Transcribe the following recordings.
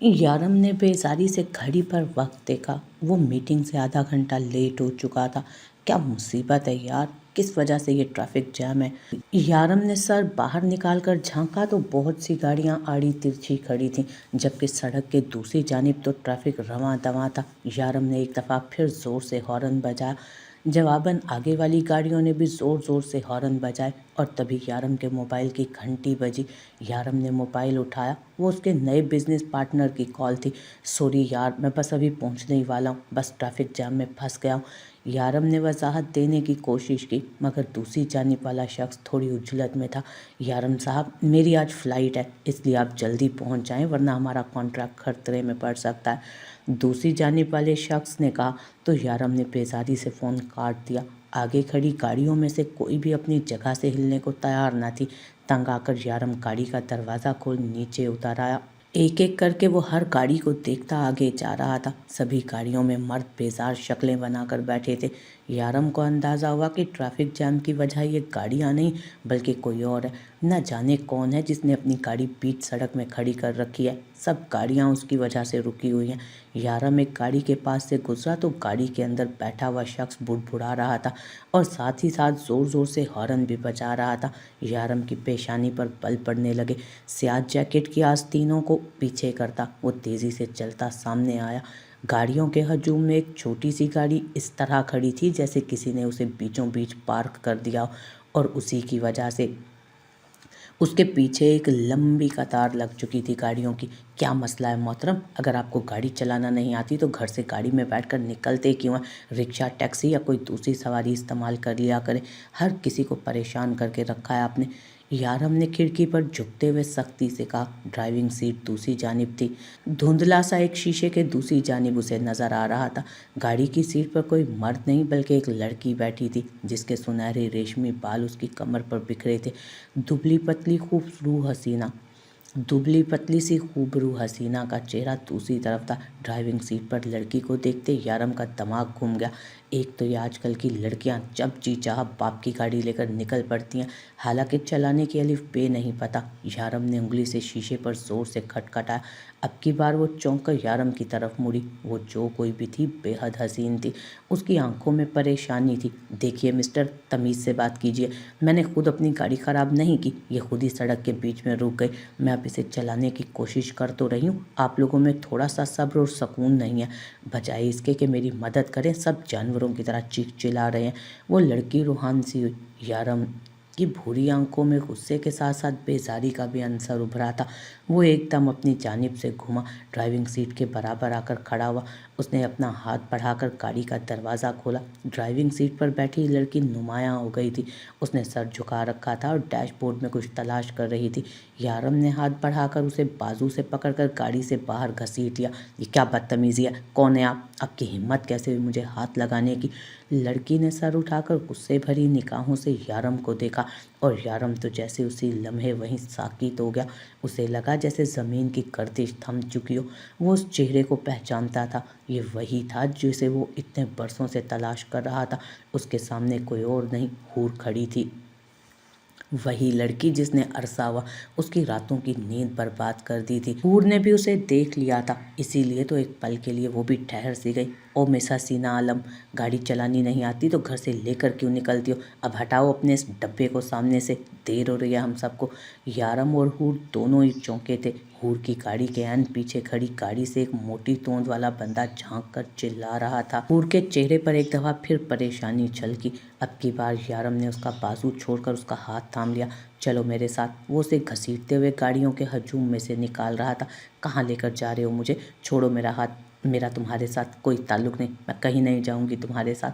यारम ने बेजारी से घड़ी पर वक्त देखा। वो मीटिंग से आधा घंटा लेट हो चुका था। क्या मुसीबत है यार, किस वजह से ये ट्रैफिक जैम है। यारम ने सर बाहर निकाल कर झांका तो बहुत सी गाड़ियां आड़ी तिरछी खड़ी थीं, जबकि सड़क के दूसरी जानिब तो ट्रैफिक रवां दवां था। यारम ने एक दफ़ा फिर ज़ोर से हॉर्न बजाया। जवाबन आगे वाली गाड़ियों ने भी ज़ोर ज़ोर से हॉर्न बजाए और तभी यारम के मोबाइल की घंटी बजी। यारम ने मोबाइल उठाया। वो उसके नए बिजनेस पार्टनर की कॉल थी। सॉरी यार, मैं बस अभी पहुंचने ही वाला हूँ, बस ट्रैफिक जाम में फंस गया हूँ। यारम ने वजाहत देने की कोशिश की, मगर दूसरी जानिब वाला शख्स थोड़ी उजलत में था। यारम साहब, मेरी आज फ़्लाइट है, इसलिए आप जल्दी पहुंच जाएं, वरना हमारा कॉन्ट्रैक्ट खतरे में पड़ सकता है। दूसरी जानिब वाले शख्स ने कहा तो यारम ने बेजारी से फ़ोन काट दिया। आगे खड़ी गाड़ियों में से कोई भी अपनी जगह से हिलने को तैयार न थी। तंग आकर यारम गाड़ी का दरवाज़ा खोल नीचे उतर आया। एक एक करके वो हर गाड़ी को देखता आगे जा रहा था। सभी गाड़ियों में मर्द बेजार शक्लें बनाकर बैठे थे। यारम को अंदाज़ा हुआ कि ट्रैफिक जाम की वजह ये गाड़ियाँ नहीं बल्कि कोई और है। न जाने कौन है जिसने अपनी गाड़ी बीच सड़क में खड़ी कर रखी है। सब गाड़ियाँ उसकी वजह से रुकी हुई हैं। यारम एक गाड़ी के पास से गुजरा तो गाड़ी के अंदर बैठा हुआ शख्स बुड़बुड़ा रहा था और साथ ही साथ ज़ोर ज़ोर से हॉर्न भी बजा रहा था। यारम की पेशानी पर बल पड़ने लगे। स्याह जैकेट की आस्तीनों को पीछे करता वो तेज़ी से चलता सामने आया। गाड़ियों के हजूम में एक छोटी सी गाड़ी इस तरह खड़ी थी जैसे किसी ने उसे बीचों बीच पार्क कर दिया और उसी की वजह से उसके पीछे एक लंबी कतार लग चुकी थी गाड़ियों की। क्या मसला है मोहतरम, अगर आपको गाड़ी चलाना नहीं आती तो घर से गाड़ी में बैठकर निकलते क्यों हैं? रिक्शा, टैक्सी या कोई दूसरी सवारी इस्तेमाल कर लिया करें। हर किसी को परेशान करके रखा है आपने। यारम ने खिड़की पर झुकते हुए सख्ती से कहा। ड्राइविंग सीट दूसरी जानिब थी। धुंधला सा एक शीशे के दूसरी जानिब उसे नज़र आ रहा था। गाड़ी की सीट पर कोई मर्द नहीं बल्कि एक लड़की बैठी थी, जिसके सुनहरे रेशमी बाल उसकी कमर पर बिखरे थे। दुबली पतली खूबरू हसीना दुबली पतली सी खूबरू हसीना का चेहरा दूसरी तरफ था। ड्राइविंग सीट पर लड़की को देखते यारम का दिमाग घूम गया। एक तो ये आजकल की लड़कियां जब जी चाह बाप की गाड़ी लेकर निकल पड़ती हैं, हालांकि चलाने की अलिफ बे नहीं पता। यारम ने उंगली से शीशे पर जोर से खटखटाया। अब की बार वो चौंक कर यारम की तरफ मुड़ी। वो जो कोई भी थी बेहद हसीन थी। उसकी आंखों में परेशानी थी। देखिए मिस्टर, तमीज़ से बात कीजिए। मैंने खुद अपनी गाड़ी ख़राब नहीं की, ये खुद ही सड़क के बीच में रुक गई। मैं अब इसे चलाने की कोशिश कर तो रही हूँ। आप लोगों में थोड़ा सा सब्र और सुकून नहीं है। बजाय इसके कि मेरी मदद करें, सब जानवरों की तरह चीख चिल्ला रहे हैं। वो लड़की रूहान सी हुई। यारम की भूरी आंखों में गुस्से के साथ साथ बेजारी का भी अंसर उभरा था। वो एकदम अपनी जानिब से घुमा, ड्राइविंग सीट के बराबर आकर खड़ा हुआ। उसने अपना हाथ बढ़ाकर गाड़ी का दरवाज़ा खोला। ड्राइविंग सीट पर बैठी लड़की नुमायाँ हो गई थी। उसने सर झुका रखा था और डैशबोर्ड में कुछ तलाश कर रही थी। यारम ने हाथ बढ़ाकर उसे बाजू से पकड़कर गाड़ी से बाहर घसीट लिया। ये क्या बदतमीज़ी है? कौन है आप? आपकी हिम्मत कैसे हुई मुझे हाथ लगाने की? लड़की ने सर उठाकर गुस्से भरी निगाहों से यारम को देखा और यारम तो जैसे उसी लम्हे वहीं साकित हो गया। उसे लगा जैसे ज़मीन की गर्दिश थम चुकी हो। वो उस चेहरे को पहचानता था। ये वही था जिसे वो इतने बरसों से तलाश कर रहा था। उसके सामने कोई और नहीं, हूर खड़ी थी। वही लड़की जिसने अरसा हुआ उसकी रातों की नींद बर्बाद कर दी थी। हूर ने भी उसे देख लिया था, इसीलिए तो एक पल के लिए वो भी ठहर सी गई। ओ मिस हसीना आलम, गाड़ी चलानी नहीं आती तो घर से लेकर क्यों निकलती हो? अब हटाओ अपने इस डब्बे को सामने से, देर हो रही है हम सबको। यारम और हूर दोनों ही चौंके थे। हूर की गाड़ी के एन पीछे खड़ी गाड़ी से एक मोटी तोंद वाला बंदा झांक कर चिल्ला रहा था। हूर के चेहरे पर एक दफा फिर परेशानी झलकी। अब की बार यारम ने उसका बाजू छोड़कर उसका हाथ थाम लिया। चलो मेरे साथ। वो उसे घसीटते हुए गाड़ियों के हजूम में से निकाल रहा था। कहाँ लेकर जा रहे हो मुझे? छोड़ो मेरा हाथ, मेरा तुम्हारे साथ कोई ताल्लुक़ नहीं, मैं कहीं नहीं जाऊंगी तुम्हारे साथ।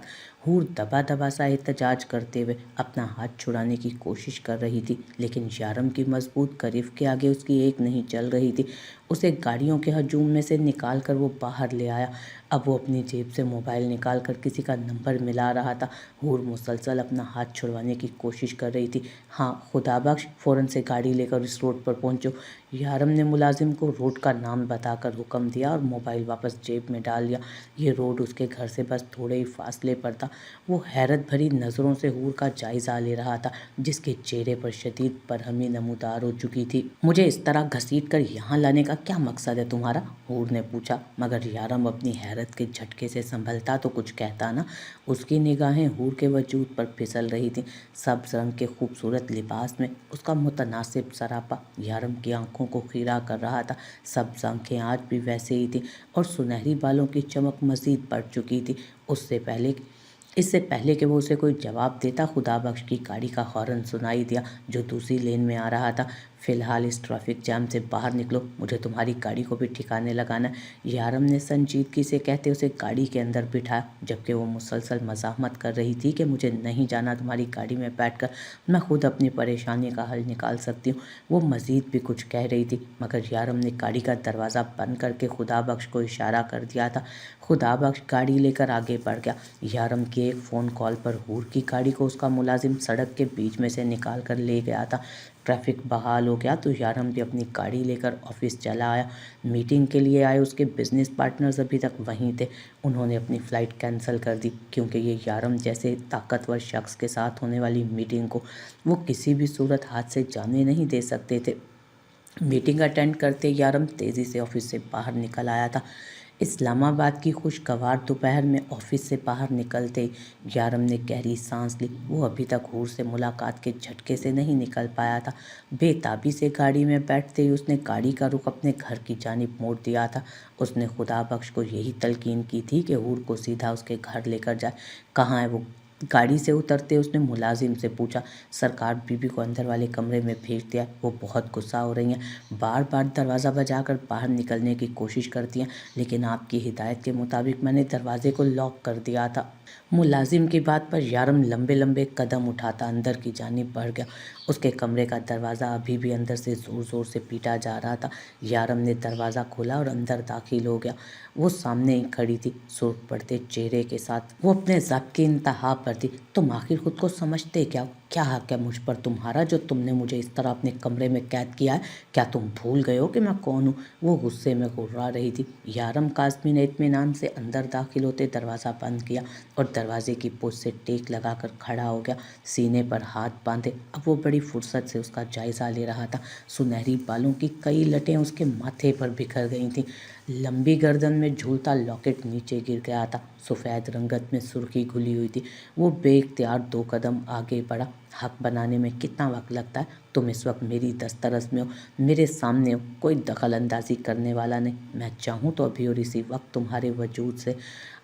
हूर दबा दबा सा एहतजाज करते हुए अपना हाथ छुड़ाने की कोशिश कर रही थी, लेकिन यारम की मजबूत गिरफ्त के आगे उसकी एक नहीं चल रही थी। उसे गाड़ियों के हजूम में से निकाल कर वो बाहर ले आया। अब वो अपनी जेब से मोबाइल निकाल कर किसी का नंबर मिला रहा था। हूर मुसलसल अपना हाथ छुड़वाने की कोशिश कर रही थी। हाँ खुदा बख्श, फ़ौरन से गाड़ी लेकर इस रोड पर पहुंचो। यारम ने मुलाजिम को रोड का नाम बताकर हुक्म दिया और मोबाइल वापस जेब में डाल लिया। ये रोड उसके घर से बस थोड़े ही फासले पर था। वो हैरत भरी नज़रों से हूर का जायज़ा ले रहा था, जिसके चेहरे पर शदीद बरहमी नमूदार हो चुकी थी। मुझे इस तरह घसीट कर यहाँ लाने का क्या मकसद है तुम्हारा? हूर ने पूछा, मगर यारम अपनी हैरत के झटके से संभलता तो कुछ कहता ना। उसकी निगाहें हूर के वजूद पर फिसल रही थीं। सब्ज रंग के खूबसूरत लिबास में उसका मुतनासिब सरापा यारम की आंखों को खीरा कर रहा था। सब्ज आंखें आज भी वैसे ही थीं और सुनहरी बालों की चमक मजीद बढ़ चुकी थी। इससे पहले कि वो उसे कोई जवाब देता, खुदाबख्श की गाड़ी का हॉर्न सुनाई दिया जो दूसरी लेन में आ रहा था। फिलहाल इस ट्रैफिक जैम से बाहर निकलो, मुझे तुम्हारी गाड़ी को भी ठिकाने लगाना है। यारम ने संजीदगी से कहते उसे गाड़ी के अंदर बिठाया, जबकि वो मुसलसल मज़ाहमत कर रही थी कि मुझे नहीं जाना तुम्हारी गाड़ी में बैठकर, मैं खुद अपनी परेशानी का हल निकाल सकती हूँ। वो मज़ीद भी कुछ कह रही थी, मगर यारम ने गाड़ी का दरवाज़ा बंद करके खुदाबख्श को इशारा कर दिया था। खुदाबख्श गाड़ी लेकर आगे बढ़ गया। यारम की एक फ़ोन कॉल पर हूर की गाड़ी को उसका मुलाजिम सड़क के बीच में से निकाल कर ले गया था। ट्रैफिक बहाल हो गया तो यारम भी अपनी गाड़ी लेकर ऑफिस चला आया। मीटिंग के लिए आए उसके बिजनेस पार्टनर्स अभी तक वहीं थे। उन्होंने अपनी फ़्लाइट कैंसिल कर दी, क्योंकि ये यारम जैसे ताकतवर शख्स के साथ होने वाली मीटिंग को वो किसी भी सूरत हाथ से जाने नहीं दे सकते थे। मीटिंग अटेंड करते यारम तेज़ी से ऑफिस से बाहर निकल आया था। इस्लामाबाद की खुशगवार दोपहर में ऑफिस से बाहर निकलते ही यारम ने गहरी सांस ली। वो अभी तक हूर से मुलाकात के झटके से नहीं निकल पाया था। बेताबी से गाड़ी में बैठते ही उसने गाड़ी का रुख अपने घर की जानिब मोड़ दिया था। उसने खुदाबख्श को यही तलकीन की थी कि हूर को सीधा उसके घर लेकर जाए। कहाँ है वो? गाड़ी से उतरते उसने मुलाजिम से पूछा। सरकार बीबी को अंदर वाले कमरे में भेज दिया, वो बहुत गुस्सा हो रही हैं, बार बार दरवाज़ा बजाकर बाहर निकलने की कोशिश करती हैं, लेकिन आपकी हिदायत के मुताबिक मैंने दरवाजे को लॉक कर दिया था। मुलाजिम की बात पर यारम लंबे लंबे कदम उठाता अंदर की जानिब बढ़ गया। उसके कमरे का दरवाज़ा अभी भी अंदर से ज़ोर ज़ोर से पीटा जा रहा था। यारम ने दरवाज़ा खोला और अंदर दाखिल हो गया। वो सामने ही खड़ी थी, सुर्ख पड़ते चेहरे के साथ। वो अपने ज़ब्त की इंतहा पर थी। तुम आखिर खुद को समझते क्या हो? क्या हक है मुझ पर तुम्हारा, जो तुमने मुझे इस तरह अपने कमरे में कैद किया है? क्या तुम भूल गए हो कि मैं कौन हूँ? वो गुस्से में घुर्रा रही थी। यारम काज़मी ने इत्मीनान से अंदर दाखिल होते दरवाज़ा बंद किया और दरवाजे की पोस्ट से टेक लगाकर खड़ा हो गया, सीने पर हाथ बांधे। अब वो बड़ी फुर्सत से उसका जायज़ा ले रहा था। सुनहरी बालों की कई लटें उसके माथे पर बिखर गई थीं। लंबी गर्दन में झूलता लॉकेट नीचे गिर गया था। सफ़ेद रंगत में सुर्खी घुली हुई थी। वो बेइख्तियार 2 कदम आगे बढ़ा। हक बनाने में कितना वक्त लगता है? तुम इस वक्त मेरी दस्तरस में हो, मेरे सामने हो, कोई दखल अंदाजी करने वाला नहीं। मैं चाहूँ तो अभी और इसी वक्त तुम्हारे वजूद से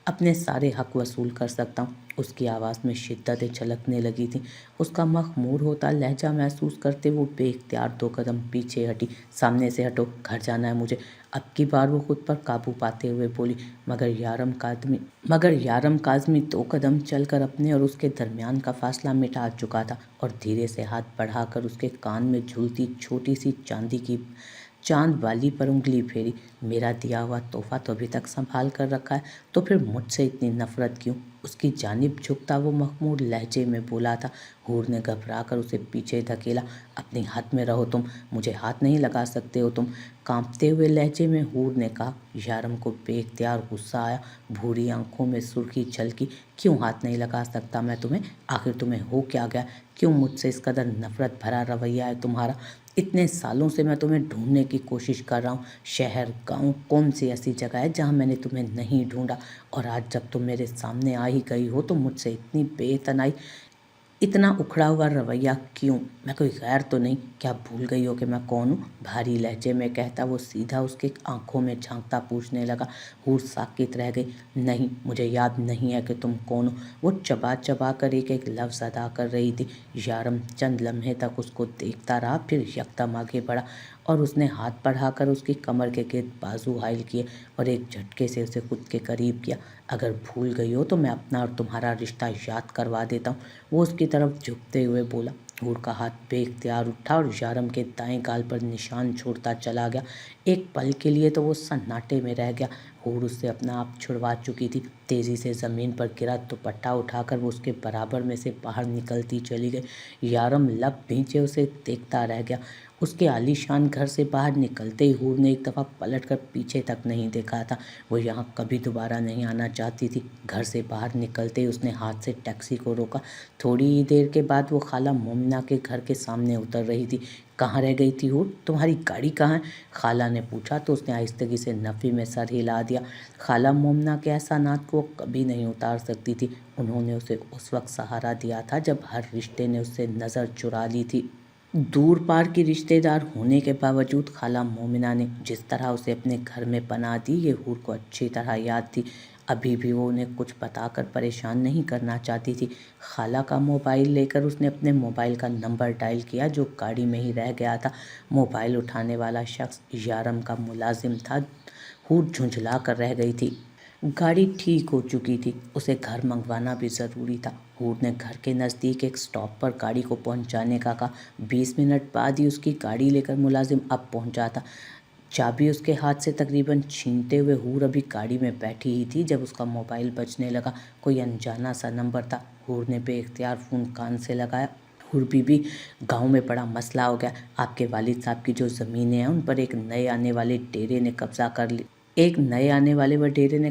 अपने सारे हक वसूल कर सकता हूँ। उसकी आवाज़ में शिद्दतें छलकने लगी थीं। उसका मखमूर होता लहजा महसूस करते वो बेइख्तियार 2 कदम पीछे हटी। सामने से हटो, घर जाना है मुझे। अब की बार वो खुद पर काबू पाते हुए बोली, मगर यारम काज़मी 2 कदम चलकर अपने और उसके दरमियान का फासला मिटा चुका था और धीरे से हाथ बढ़ाकर उसके कान में झूलती छोटी सी चांद वाली पर उंगली फेरी। मेरा दिया हुआ तोहफा तो अभी तक संभाल कर रखा है, तो फिर मुझसे इतनी नफरत क्यों? उसकी जानिब झुकता वो मखमूर लहजे में बोला था। हूर ने घबराकर उसे पीछे धकेला। अपने हाथ में रहो तुम, मुझे हाथ नहीं लगा सकते हो तुम, कांपते हुए लहजे में हूर ने कहा। यारम को बेइख्तियार गुस्सा आया। भूरी आंखों में सुर्खी झलकी। क्यों हाथ नहीं लगा सकता मैं तुम्हें? आखिर तुम्हें हो क्या गया? क्यों मुझसे इस कदर नफरत भरा रवैया है तुम्हारा? इतने सालों से मैं तुम्हें ढूंढने की कोशिश कर रहा हूँ। शहर, गांव, कौन सी ऐसी जगह है जहाँ मैंने तुम्हें नहीं ढूंढा? और आज जब तुम मेरे सामने आ ही गई हो तो मुझसे इतनी बेतनाई, इतना उखड़ा हुआ रवैया क्यों? मैं कोई गैर तो नहीं? क्या भूल गई हो कि मैं कौन हूँ? भारी लहजे में कहता वो सीधा उसके आंखों में झांकता पूछने लगा। हूर साकित रह गई। नहीं, मुझे याद नहीं है कि तुम कौन हो, वो चबा चबा कर एक एक लफ्ज़ अदा कर रही थी। यारम चंद लम्हे तक उसको देखता रहा, फिर यकदम आगे बढ़ा और उसने हाथ बढ़ाकर उसकी कमर के गिर्द बाजू हाइल किए और एक झटके से उसे खुद के करीब किया। अगर भूल गई हो तो मैं अपना और तुम्हारा रिश्ता याद करवा देता हूँ, वो उसकी तरफ झुकते हुए बोला। हूर का हाथ बेख्तियार उठा और यारम के दाएं गाल पर निशान छोड़ता चला गया। एक पल के लिए तो वो सन्नाटे में रह गया। हूर उससे अपना आप छुड़वा चुकी थी। तेज़ी से ज़मीन पर गिरा दुपट्टा उठाकर वो उसके बराबर में से बाहर निकलती चली गई। यारम लब भींचे उसे देखता रह गया। اس کے عالیشان گھر سے باہر نکلتے ہی حور نے ایک دفعہ پلٹ کر پیچھے تک نہیں دیکھا تھا۔ وہ یہاں کبھی دوبارہ نہیں آنا چاہتی تھی۔ گھر سے باہر نکلتے ہی اس نے ہاتھ سے ٹیکسی کو روکا۔ تھوڑی ہی دیر کے بعد وہ خالہ مومنہ کے گھر کے سامنے اتر رہی تھی۔ کہاں رہ گئی تھی حور؟ تمہاری گاڑی کہاں ہے؟ خالہ نے پوچھا تو اس نے آہستگی سے نفی میں سر ہلا دیا۔ خالہ مومنہ کے احسانات کو وہ کبھی نہیں اتار سکتی تھی۔ انہوں نے اسے اس وقت سہارا دیا تھا جب ہر رشتے نے اس سے نظر چرا لی تھی۔ دور پار کی رشتہ دار ہونے کے باوجود خالہ مومنہ نے جس طرح اسے اپنے گھر میں پناہ دی یہ حور کو اچھی طرح یاد تھی۔ ابھی بھی وہ انہیں کچھ بتا کر پریشان نہیں کرنا چاہتی تھی۔ خالہ کا موبائل لے کر اس نے اپنے موبائل کا نمبر ڈائل کیا جو گاڑی میں ہی رہ گیا تھا۔ موبائل اٹھانے والا شخص یارم کا ملازم تھا۔ حور جھنجھلا کر رہ گئی تھی۔ گاڑی ٹھیک ہو چکی تھی، اسے گھر منگوانا بھی ضروری تھا۔ حور نے گھر کے نزدیک ایک سٹاپ پر گاڑی کو پہنچانے کا کہا۔ 20 منٹ بعد ہی اس کی گاڑی لے کر ملازم اب پہنچا تھا۔ چابی اس کے ہاتھ سے تقریباً چھینتے ہوئے حور ابھی گاڑی میں بیٹھی ہی تھی جب اس کا موبائل بجنے لگا۔ کوئی انجانا سا نمبر تھا۔ حور نے بے اختیار فون کان سے لگایا۔ حور بی بی، گاؤں میں بڑا مسئلہ ہو گیا۔ آپ کے والد صاحب کی جو زمینیں ہیں ان پر ایک نئے آنے والے ڈیرے نے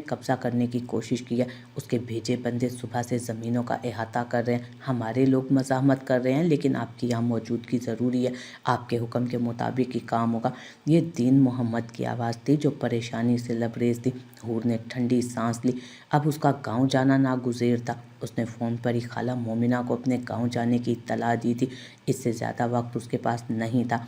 قبضہ کرنے کی کوشش کی ہے۔ اس کے بھیجے بندے صبح سے زمینوں کا احاطہ کر رہے ہیں۔ ہمارے لوگ مزاحمت کر رہے ہیں لیکن آپ کی یہاں موجودگی ضروری ہے۔ آپ کے حکم کے مطابق ہی کام ہوگا۔ یہ دین محمد کی آواز تھی جو پریشانی سے لبریز تھی۔ حور نے ٹھنڈی سانس لی۔ اب اس کا گاؤں جانا ناگزیر تھا۔ اس نے فون پر ہی خالہ مومنہ کو اپنے گاؤں جانے کی اطلاع دی تھی۔ اس سے زیادہ وقت اس کے پاس نہیں تھا۔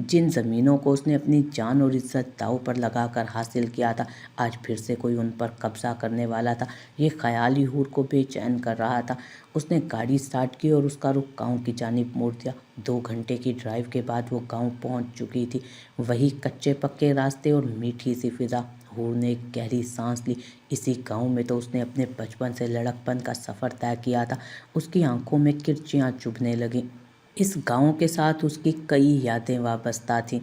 جن زمینوں کو اس نے اپنی جان اور عزت داؤ پر لگا کر حاصل کیا تھا آج پھر سے کوئی ان پر قبضہ کرنے والا تھا۔ یہ خیال ہی حور کو بے چین کر رہا تھا۔ اس نے گاڑی سٹارٹ کی اور اس کا رخ گاؤں کی جانب موڑ دیا۔ 2 گھنٹے کی ڈرائیو کے بعد وہ گاؤں پہنچ چکی تھی۔ وہی کچے پکے راستے اور میٹھی سی فضا۔ حور نے ایک گہری سانس لی۔ اسی گاؤں میں تو اس نے اپنے بچپن سے لڑکپن کا سفر طے کیا تھا۔ اس کی آنکھوں میں کرچیاں چبھنے لگیں۔ اس گاؤں کے ساتھ اس کی کئی یادیں وابستہ تھیں۔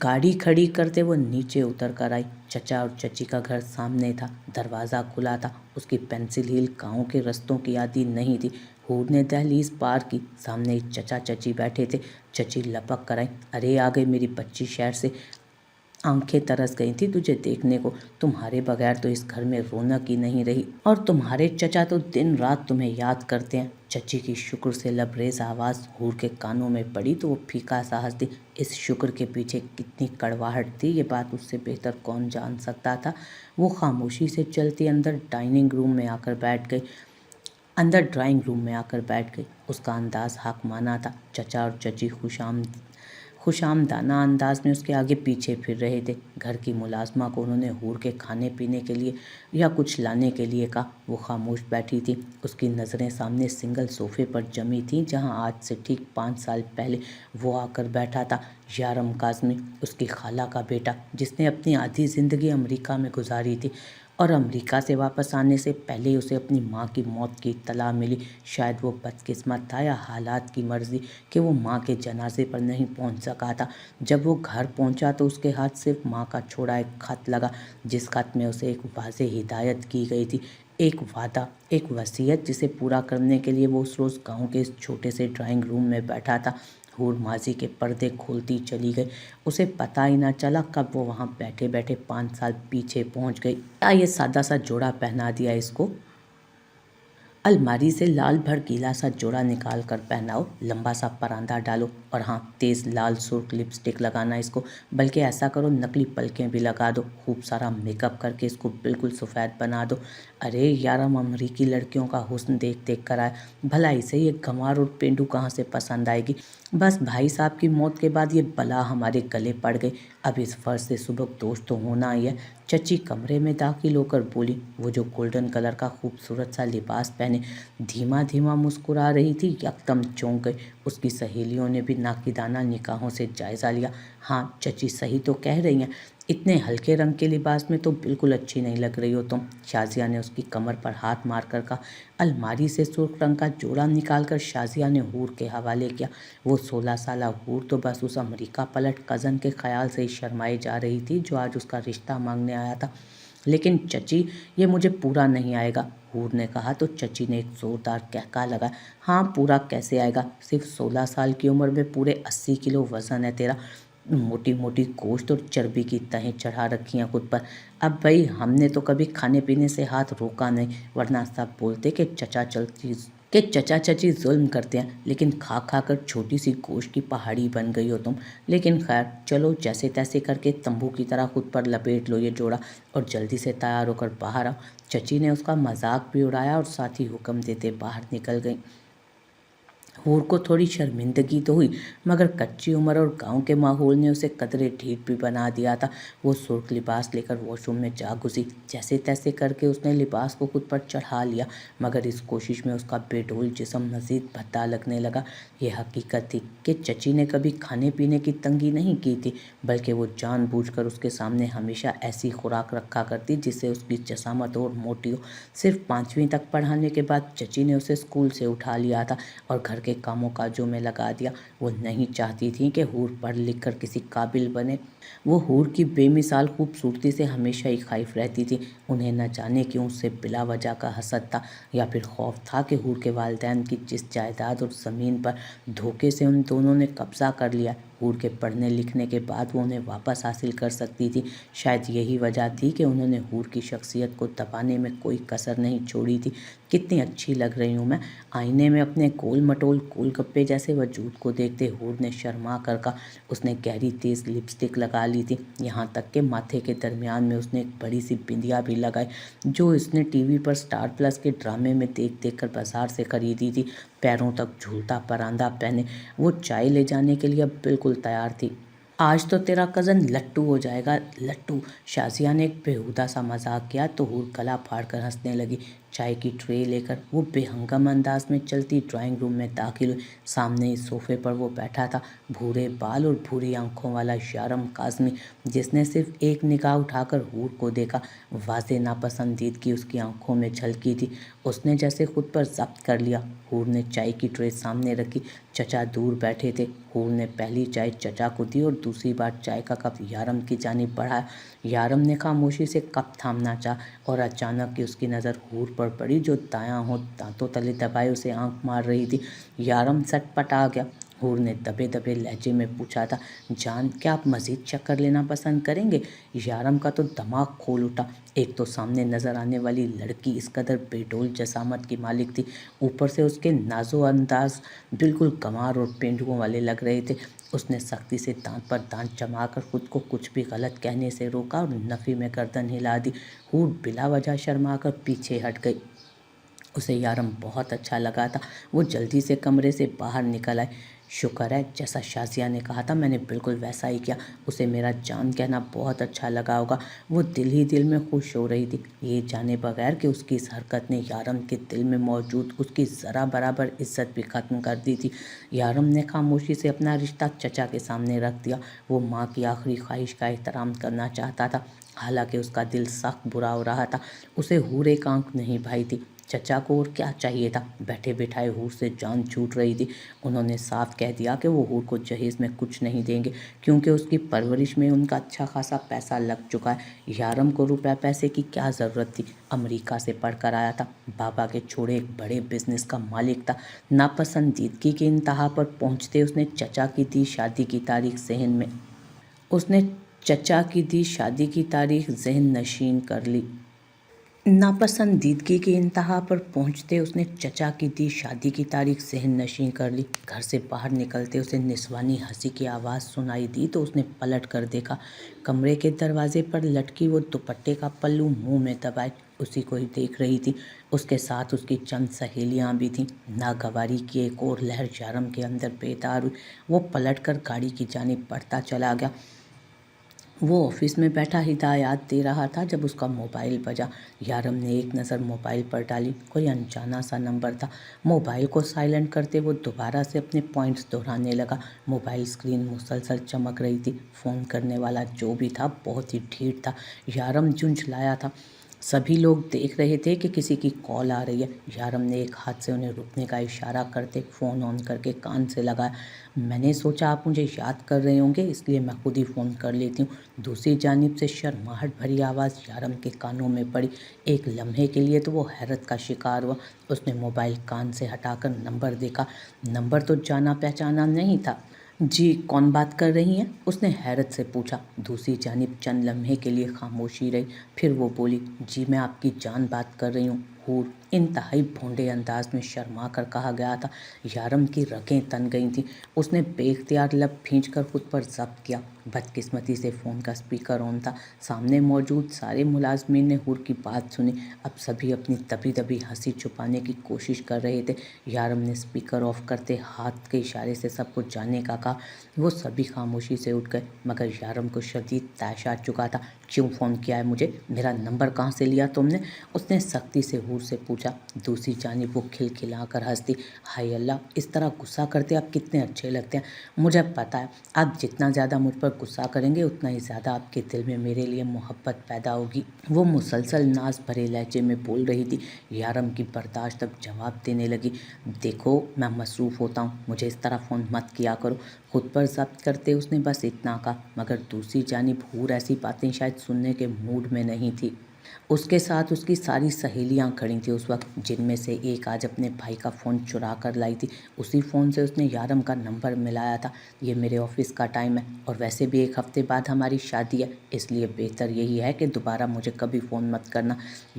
گاڑی کھڑی کرتے وہ نیچے اتر کر آئی۔ چچا اور چچی کا گھر سامنے تھا۔ دروازہ کھلا تھا۔ اس کی پینسل ہیل گاؤں کے رستوں کی عادی نہیں تھی۔ حور نے دہلیز پار کی۔ سامنے ہی چچا چچی بیٹھے تھے۔ چچی لپک کر آئیں۔ ارے آ گئی میری بچی شہر سے۔ آنکھیں ترس گئی تھیں تجھے دیکھنے کو۔ تمہارے بغیر تو اس گھر میں رونق ہی نہیں رہی اور تمہارے چچا تو دن رات تمہیں یاد کرتے ہیں۔ چچی کی شکر سے لبریز آواز حور کے کانوں میں پڑی تو وہ پھیکا سا ہنس دی۔ اس شکر کے پیچھے کتنی کڑواہٹ تھی یہ بات اس سے بہتر کون جان سکتا تھا۔ وہ خاموشی سے چلتی اندر ڈرائنگ روم میں آ کر بیٹھ گئی۔ اس کا انداز حاکمانہ تھا۔ چچا اور چچی خوش آمدانہ انداز میں اس کے آگے پیچھے پھر رہے تھے۔ گھر کی ملازمہ کو انہوں نے حور کے کھانے پینے کے لیے یا کچھ لانے کے لیے کہا۔ وہ خاموش بیٹھی تھی۔ اس کی نظریں سامنے سنگل صوفے پر جمی تھیں جہاں آج سے ٹھیک 5 سال پہلے وہ آ کر بیٹھا تھا۔ یارم کاظمی، اس کی خالہ کا بیٹا جس نے اپنی آدھی زندگی امریکہ میں گزاری تھی اور امریکہ سے واپس آنے سے پہلے اسے اپنی ماں کی موت کی اطلاع ملی۔ شاید وہ بدقسمت تھا یا حالات کی مرضی کہ وہ ماں کے جنازے پر نہیں پہنچ سکا تھا۔ جب وہ گھر پہنچا تو اس کے ہاتھ صرف ماں کا چھوڑا ایک خط لگا جس خط میں اسے ایک واضح ہدایت کی گئی تھی، ایک وعدہ، ایک وصیت جسے پورا کرنے کے لیے وہ اس روز گاؤں کے اس چھوٹے سے ڈرائنگ روم میں بیٹھا تھا۔ حور ماضی کے پردے کھولتی چلی گئی۔ اسے پتہ ہی نہ چلا کب وہ وہاں بیٹھے بیٹھے 5 سال پیچھے پہنچ گئی۔ کیا یہ سادہ سا جوڑا پہنا دیا اس کو؟ الماری سے لال بھڑکیلا سا جوڑا نکال کر پہناؤ، لمبا سا پراندہ ڈالو اور ہاں تیز لال سرخ لپسٹک لگانا اس کو، بلکہ ایسا کرو نقلی پلکیں بھی لگا دو، خوب سارا میک اپ کر کے اس کو بالکل سفید بنا دو۔ ارے یارم امریکی لڑکیوں کا حسن دیکھ دیکھ کر آئے، بھلا اسے یہ گنوار اور پینڈو کہاں سے پسند آئے گی؟ بس بھائی صاحب کی موت کے بعد یہ بلا ہمارے گلے پڑ گئی، اب اس فرض سے سبک دوش تو ہونا ہی ہے۔ چچی کمرے میں داخل ہو کر بولی۔ وہ جو گولڈن کلر کا خوبصورت سا لباس پہنے دھیما دھیما مسکرا رہی تھی یکدم چونک گئی۔ اس کی سہیلیوں نے بھی ناقدانہ نگاہوں سے جائزہ لیا۔ ہاں چچی صحیح تو کہہ رہی ہیں، اتنے ہلکے رنگ کے لباس میں تو بالکل اچھی نہیں لگ رہی ہو تم۔ شازیہ نے اس کی کمر پر ہاتھ مار کر کہا۔ الماری سے سرخ رنگ کا جوڑا نکال کر شازیہ نے حور کے حوالے کیا۔ وہ 16 سالہ حور تو بس اس امریکہ پلٹ کزن کے خیال سے ہی شرمائے جا رہی تھی جو آج اس کا رشتہ مانگنے آیا تھا۔ लेकिन चची, ये मुझे पूरा नहीं आएगा, हूर ने कहा तो चची ने एक जोरदार कहका लगाया। हाँ, पूरा कैसे आएगा? सिर्फ 16 साल की उम्र में पूरे 80 किलो वजन है तेरा। मोटी मोटी गोश्त और चर्बी की तहें चढ़ा रखी हैं खुद पर। अब भाई, हमने तो कभी खाने पीने से हाथ रोका नहीं, वरना सब बोलते कि चचा चची जुल्म करते हैं, लेकिन खा खा कर छोटी सी गोश्त की पहाड़ी बन गई हो तुम। लेकिन खैर चलो, जैसे तैसे करके तंबू की तरह खुद पर लपेट लो ये जोड़ा और जल्दी से तैयार होकर बाहर आओ। चची ने उसका मजाक भी उड़ाया और साथ ही हुक्म देते बाहर निकल गई। हूर को थोड़ी शर्मिंदगी तो हुई, मगर कच्ची उम्र और गांव के माहौल ने उसे कदरे ढीठ भी बना दिया था। वो सुर्ख लिबास लेकर वॉशरूम में जा घुसी। जैसे तैसे करके उसने लिबास को खुद पर चढ़ा लिया, मगर इस कोशिश में उसका बेडोल जिस्म मजीद भद्दा लगने लगा। ये हकीकत थी कि चची ने कभी खाने पीने की तंगी नहीं की थी, बल्कि वो जानबूझकर उसके सामने हमेशा ऐसी खुराक रखा करती जिससे उसकी जसामत और मोटी हो। सिर्फ 5वीं तक पढ़ाने के बाद चची ने उसे स्कूल से उठा लिया था और घर के कामों काजों में लगा दिया। वो नहीं चाहती थी कि हूर पढ़ लिख कर किसी काबिल बने। वो हूर की बेमिसाल खूबसूरती से हमेशा ही खाइफ रहती थी। उन्हें न जाने क्यों उससे बिला वजह का हसद था, या फिर खौफ था कि हूर के वालिदैन की जिस जायदाद और ज़मीन पर धोखे से उन दोनों ने कब्जा कर लिया, हूर के पढ़ने लिखने के बाद वो उन्हें वापस हासिल कर सकती थी। शायद यही वजह थी कि उन्होंने हूर की शख्सियत को दबाने में कोई कसर नहीं छोड़ी थी। कितनी अच्छी लग रही हूँ मैं, आईने में अपने गोल मटोल गोलगप्पे जैसे वजूद को देखते हूर ने शर्मा कर कहा। उसने गहरी तेज लिपस्टिक लगा ली थी, यहाँ तक कि माथे के दरमियान में उसने एक बड़ी सी बिंदिया भी लगाई, जो इसने टीवी पर स्टार प्लस के ड्रामे में देख देख कर बाजार से खरीदी थी। पैरों तक झूलता परांदा पहने वो चाय ले जाने के लिए अब बिल्कुल तैयार थी। आज तो तेरा कज़न लट्टू हो जाएगा, लट्टू। शाजिया ने एक बेहुदा सा मजाक किया तो हूर गला फाड़ कर हंसने लगी। चाय की ट्रे लेकर वो बेहंगम अंदाज में चलती ड्राइंग रूम में दाखिल हुई। सामने इस सोफे पर वो बैठा था, भूरे बाल और भूरी आंखों वाला यारम काज़मी, जिसने सिर्फ एक निगाह उठाकर हूर को देखा। वाज़े नापसंदीदगी उसकी आंखों में झलकी थी। उसने जैसे खुद पर जब्त कर लिया। हूर ने चाय की ट्रे सामने रखी। चचा दूर बैठे थे। हूर ने पहली चाय चचा को दी और दूसरी बार चाय का कप यारम की जानिब बढ़ाया। यारम ने खामोशी से कप थामना चाहा और अचानक ही उसकी नज़र हूर पर पड़ी, जो दायां होंठ दांतों तले दबाए उसे आंख मार रही थी। यारम सटपटा गया। हूर ने दबे दबे लहजे में पूछा था, जान, क्या आप मज़ीद चक्कर लेना पसंद करेंगे? यारम का तो दिमाग खोल उठा। एक तो सामने नज़र आने वाली लड़की इस कदर बेडोल जसामत की मालिक थी, ऊपर से उसके नाजो अंदाज बिल्कुल गंवार और पेंडुओं वाले लग रहे थे। उसने सख्ती से दांत पर दांत जमाकर खुद को कुछ भी गलत कहने से रोका और नफ़ी में गर्दन हिला दी। हूर बिला वजह शर्मा कर पीछे हट गई। उसे यारम बहुत अच्छा लगा था। वो जल्दी से कमरे से बाहर निकल आए। शुक्र है, जैसा शाजिया ने कहा था मैंने बिल्कुल वैसा ही किया। उसे मेरा जान कहना बहुत अच्छा लगा होगा। वो दिल ही दिल में खुश हो रही थी, ये जाने बगैर कि उसकी इस हरकत ने यारम के दिल में मौजूद उसकी ज़रा बराबर इज्जत भी ख़त्म कर दी थी। यारम ने खामोशी से अपना रिश्ता चचा के सामने रख दिया। वो माँ की आखिरी ख्वाहिश का एहतराम करना चाहता था, हालांकि उसका दिल सख्त बुरा हो रहा था। उसे हूर एक आंख नहीं भाई थी। चचा को और क्या चाहिए था? बैठे बिठाए हूर से जान छूट रही थी। उन्होंने साफ कह दिया कि वो हूर को जहेज़ में कुछ नहीं देंगे, क्योंकि उसकी परवरिश में उनका अच्छा खासा पैसा लग चुका है। यारम को रुपए पैसे की क्या ज़रूरत थी? अमेरिका से पढ़कर आया था, बाबा के छोड़े एक बड़े बिजनेस का मालिक था। नापसंदीदगी की इंतहा पर पहुंचते उसने चचा की दी शादी की तारीख जहन नशीन कर ली। नापसंदीदगी की इंतहा पर पहुंचते उसने चचा की दी शादी की तारीख जहन नशीं कर ली। घर से बाहर निकलते उसे निस्वानी हंसी की आवाज़ सुनाई दी तो उसने पलट कर देखा। कमरे के दरवाजे पर लटकी वो दुपट्टे का पल्लू मुंह में दबाए उसी को ही देख रही थी। उसके साथ उसकी चंद सहेलियां भी थीं। नागवारी की एक और लहर यारम के अंदर बेदार हुई। वो पलट कर गाड़ी की जानिब बढ़ता चला गया। वो ऑफिस में बैठा हिदायत दे रहा था जब उसका मोबाइल बजा। यारम ने एक नज़र मोबाइल पर डाली। कोई अनजाना सा नंबर था। मोबाइल को साइलेंट करते वो दोबारा से अपने पॉइंट्स दोहराने लगा। मोबाइल स्क्रीन मुसलसल चमक रही थी। फ़ोन करने वाला जो भी था बहुत ही ढीठ था। यारम झुंझलाया था। सभी लोग देख रहे थे कि किसी की कॉल आ रही है। यारम ने एक हाथ से उन्हें रुकने का इशारा करते फ़ोन ऑन करके कान से लगाया। मैंने सोचा आप मुझे याद कर रहे होंगे, इसलिए मैं खुद ही फ़ोन कर लेती हूँ। दूसरी जानिब से शर्माहट भरी आवाज़ यारम के कानों में पड़ी। एक लम्हे के लिए तो वो हैरत का शिकार हुआ। उसने मोबाइल कान से हटाकर नंबर देखा। नंबर तो जाना पहचाना नहीं था। जी, कौन बात कर रही हैं? उसने हैरत से पूछा। दूसरी जानिब चंद लम्हे के लिए खामोशी रही। फिर वो बोली, जी मैं आपकी जान बात कर रही हूँ, हूर। इंतहाई भोंडे अंदाज में शर्मा कर कहा गया था। यारम की रगें तन गई थीं। उसने बेख्तियार लब खींचकर खुद पर जब्त किया। बदकिस्मती से फ़ोन का स्पीकर ऑन था। सामने मौजूद सारे मुलाजमीन ने हूर की बात सुनी। अब सभी अपनी दबी दबी हंसी छुपाने की कोशिश कर रहे थे। यारम ने स्पीकर ऑफ करते हाथ के इशारे से सबको जाने का कहा। वो सभी खामोशी से उठ गए, मगर यारम को शदीद तैश आ चुका था। क्यों फ़ोन किया है मुझे? मेरा नंबर कहाँ से लिया तुमने? उसने सख्ती से हूर से पूछा। दूसरी जानिब वो खिलखिलाकर हंसती। हाय अल्लाह, इस तरह गुस्सा करते आप कितने अच्छे लगते हैं। मुझे पता है आप जितना ज़्यादा मुझ पर गुस्सा करेंगे उतना ही ज़्यादा आपके दिल में मेरे लिए मोहब्बत पैदा होगी। वो मुसलसल नाज भरे लहजे में बोल रही थी। यारम की बर्दाश्त अब जवाब देने लगी। देखो मैं मसरूफ़ होता हूँ, मुझे इस तरह फ़ोन मत किया करो। खुद पर ज़ब्त करते उसने बस इतना कहा, मगर दूसरी जानिब हूर ऐसी बातें शायद सुनने के मूड में नहीं थी। उसके साथ उसकी सारी सहेलियां खड़ी थी उस वक्त, जिनमें से एक आज अपने भाई का फ़ोन चुरा कर लाई थी। उसी फ़ोन से उसने यारम का नंबर मिलाया था। ये मेरे ऑफिस का टाइम है और वैसे भी एक हफ्ते बाद हमारी शादी है, इसलिए बेहतर यही है कि दोबारा मुझे कभी फ़ोन मत करना।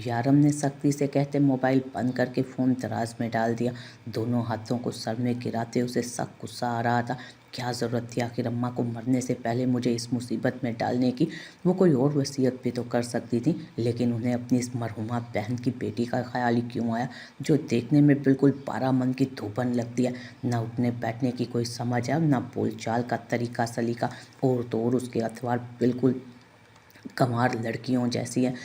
यारम ने सख्ती से कहते मोबाइल बंद करके फ़ोन दराज में डाल दिया। दोनों हाथों को सर में गिराते उसे सख्त गुस्सा आ रहा था। क्या ज़रूरत थी आखिर अम्मा को मरने से पहले मुझे इस मुसीबत में डालने की? वो कोई और वसीयत भी तो कर सकती थी, लेकिन उन्हें अपनी इस मरहुमा बहन की बेटी का ख्याल ही क्यों आया, जो देखने में बिल्कुल 12 मन की धोबन लगती है। ना उठने बैठने की कोई समझ है, ना बोलचाल का तरीका सलीका, और तो और उसके अथवार बिल्कुल गंवार लड़कियों जैसी है।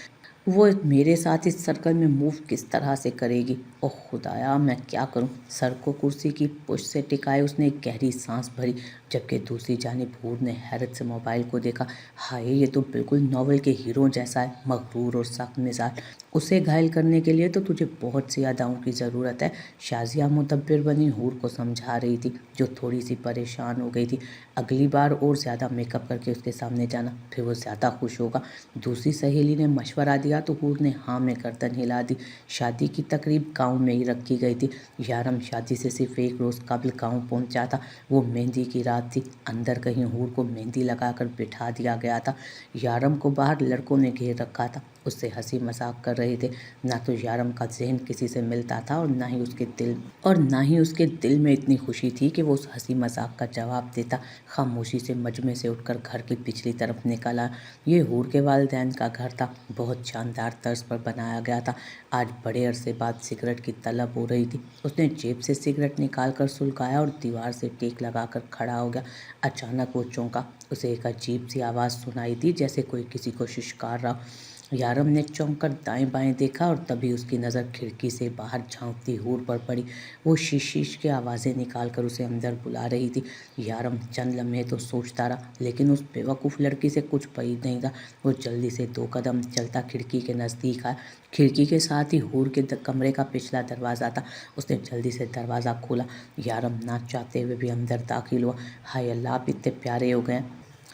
वो मेरे साथ इस सर्कल में मूव किस तरह से करेगी? ओह खुदाया, मैं क्या करूं? सर को कुर्सी की पुश से टिकाए उसने एक गहरी सांस भरी, जबकि दूसरी जानिब हूर ने हैरत से मोबाइल को देखा। हाय, ये तो बिल्कुल नॉवल के हीरो जैसा है, मगरूर और सख्त मिजाज। उसे घायल करने के लिए तो तुझे बहुत सी अदाओं की ज़रूरत है। शाजिया मुदब्बिर बनी हूर को समझा रही थी, जो थोड़ी सी परेशान हो गई थी। अगली बार और ज़्यादा मेकअप करके उसके सामने जाना, फिर वो ज़्यादा खुश होगा। दूसरी सहेली ने मशवरा दिया तो हूर ने हाँ में गर्दन हिला दी। शादी की तकरीब गांव में ही रखी गई थी। यारम शादी से सिर्फ एक रोज़ कबल गांव पहुंचा था। वो मेहंदी की रात थी। अंदर कहीं हूर को मेहंदी लगाकर बिठा दिया गया था। यारम को बाहर लड़कों ने घेर रखा था, उससे हंसी मजाक कर रहे थे। ना तो यारम का जहन किसी से मिलता था और ना ही उसके दिल में इतनी खुशी थी कि वो उस हंसी मजाक का जवाब देता। खामोशी से मजमे से उठकर घर की पिछली तरफ निकला। ये हूर के वालिदैन का घर था। बहुत शानदार तर्ज पर बनाया गया था। आज बड़े अरसे बाद सिगरेट की तलब हो रही थी। उसने जेब से सिगरेट निकालकर सुलगाया और दीवार से टेक लगाकर खड़ा हो गया। अचानक वो चौंका। उसे एक अजीब सी आवाज़ सुनाई दी, जैसे कोई किसी को शिश्कार रहा। यारम ने चौंक कर दाएं बाएं देखा और तभी उसकी नज़र खिड़की से बाहर झांकती हूर पर पड़ी। वो शीश की आवाज़ें निकालकर उसे अंदर बुला रही थी। यारम चंद लम्हे तो सोचता रहा, लेकिन उस बेवकूफ़ लड़की से कुछ पई नहीं था। वो जल्दी से 2 कदम चलता खिड़की के नज़दीक आया। खिड़की के साथ ही हूर के कमरे का पिछला दरवाज़ा था। उसने जल्दी से दरवाज़ा खोला। यारम ना चाहते हुए भी अंदर दाखिल हुआ। हाय अल्लाह, आप इतने प्यारे हो गए।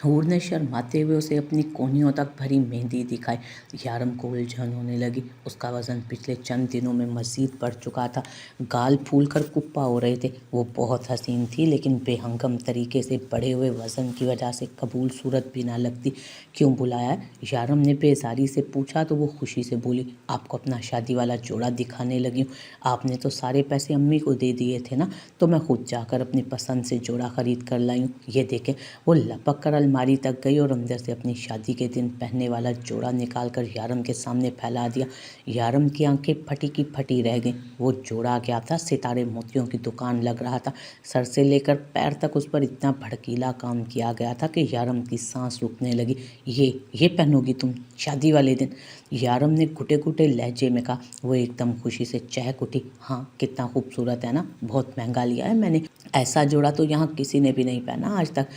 हूर ने शर्माते हुए उसे अपनी कोहनियों तक भरी मेहंदी दिखाई। यारम को उलझन होने लगी। उसका वज़न पिछले चंद दिनों में मज़ीद बढ़ चुका था। गाल फूलकर कुप्पा हो रहे थे। वो बहुत हसीन थी, लेकिन बेहंगम तरीके से बढ़े हुए वज़न की वजह से कबूल सूरत भी ना लगती। क्यों बुलाया है? यारम ने बेजारी से पूछा तो वो खुशी से बोली, आपको अपना शादी वाला जोड़ा दिखाने लगी हूँ। आपने तो सारे पैसे अम्मी को दे दिए थे ना, तो मैं खुद जाकर अपनी पसंद से जोड़ा ख़रीद कर लाई हूँ। ये देखें। वो लपक कर अलमारी तक गई और अंदर से अपनी शादी के दिन पहनने वाला जोड़ा निकालकर यारम के सामने फैला दिया। यारम की आंखें फटी की फटी रह गईं। वो जोड़ा क्या था? सितारे मोतियों की दुकान लग रहा था। सर से लेकर पैर तक उस पर इतना भड़कीला काम किया गया था कि यारम की सांस रुकने लगी। ये पहनोगी तुम शादी वाले दिन? यारम ने घुटे घुटे लहजे में कहा। वो एकदम खुशी से चहक उठी। हाँ, कितना खूबसूरत है ना, बहुत महंगा लिया है मैंने। ऐसा जोड़ा तो यहाँ किसी ने भी नहीं पहना आज तक।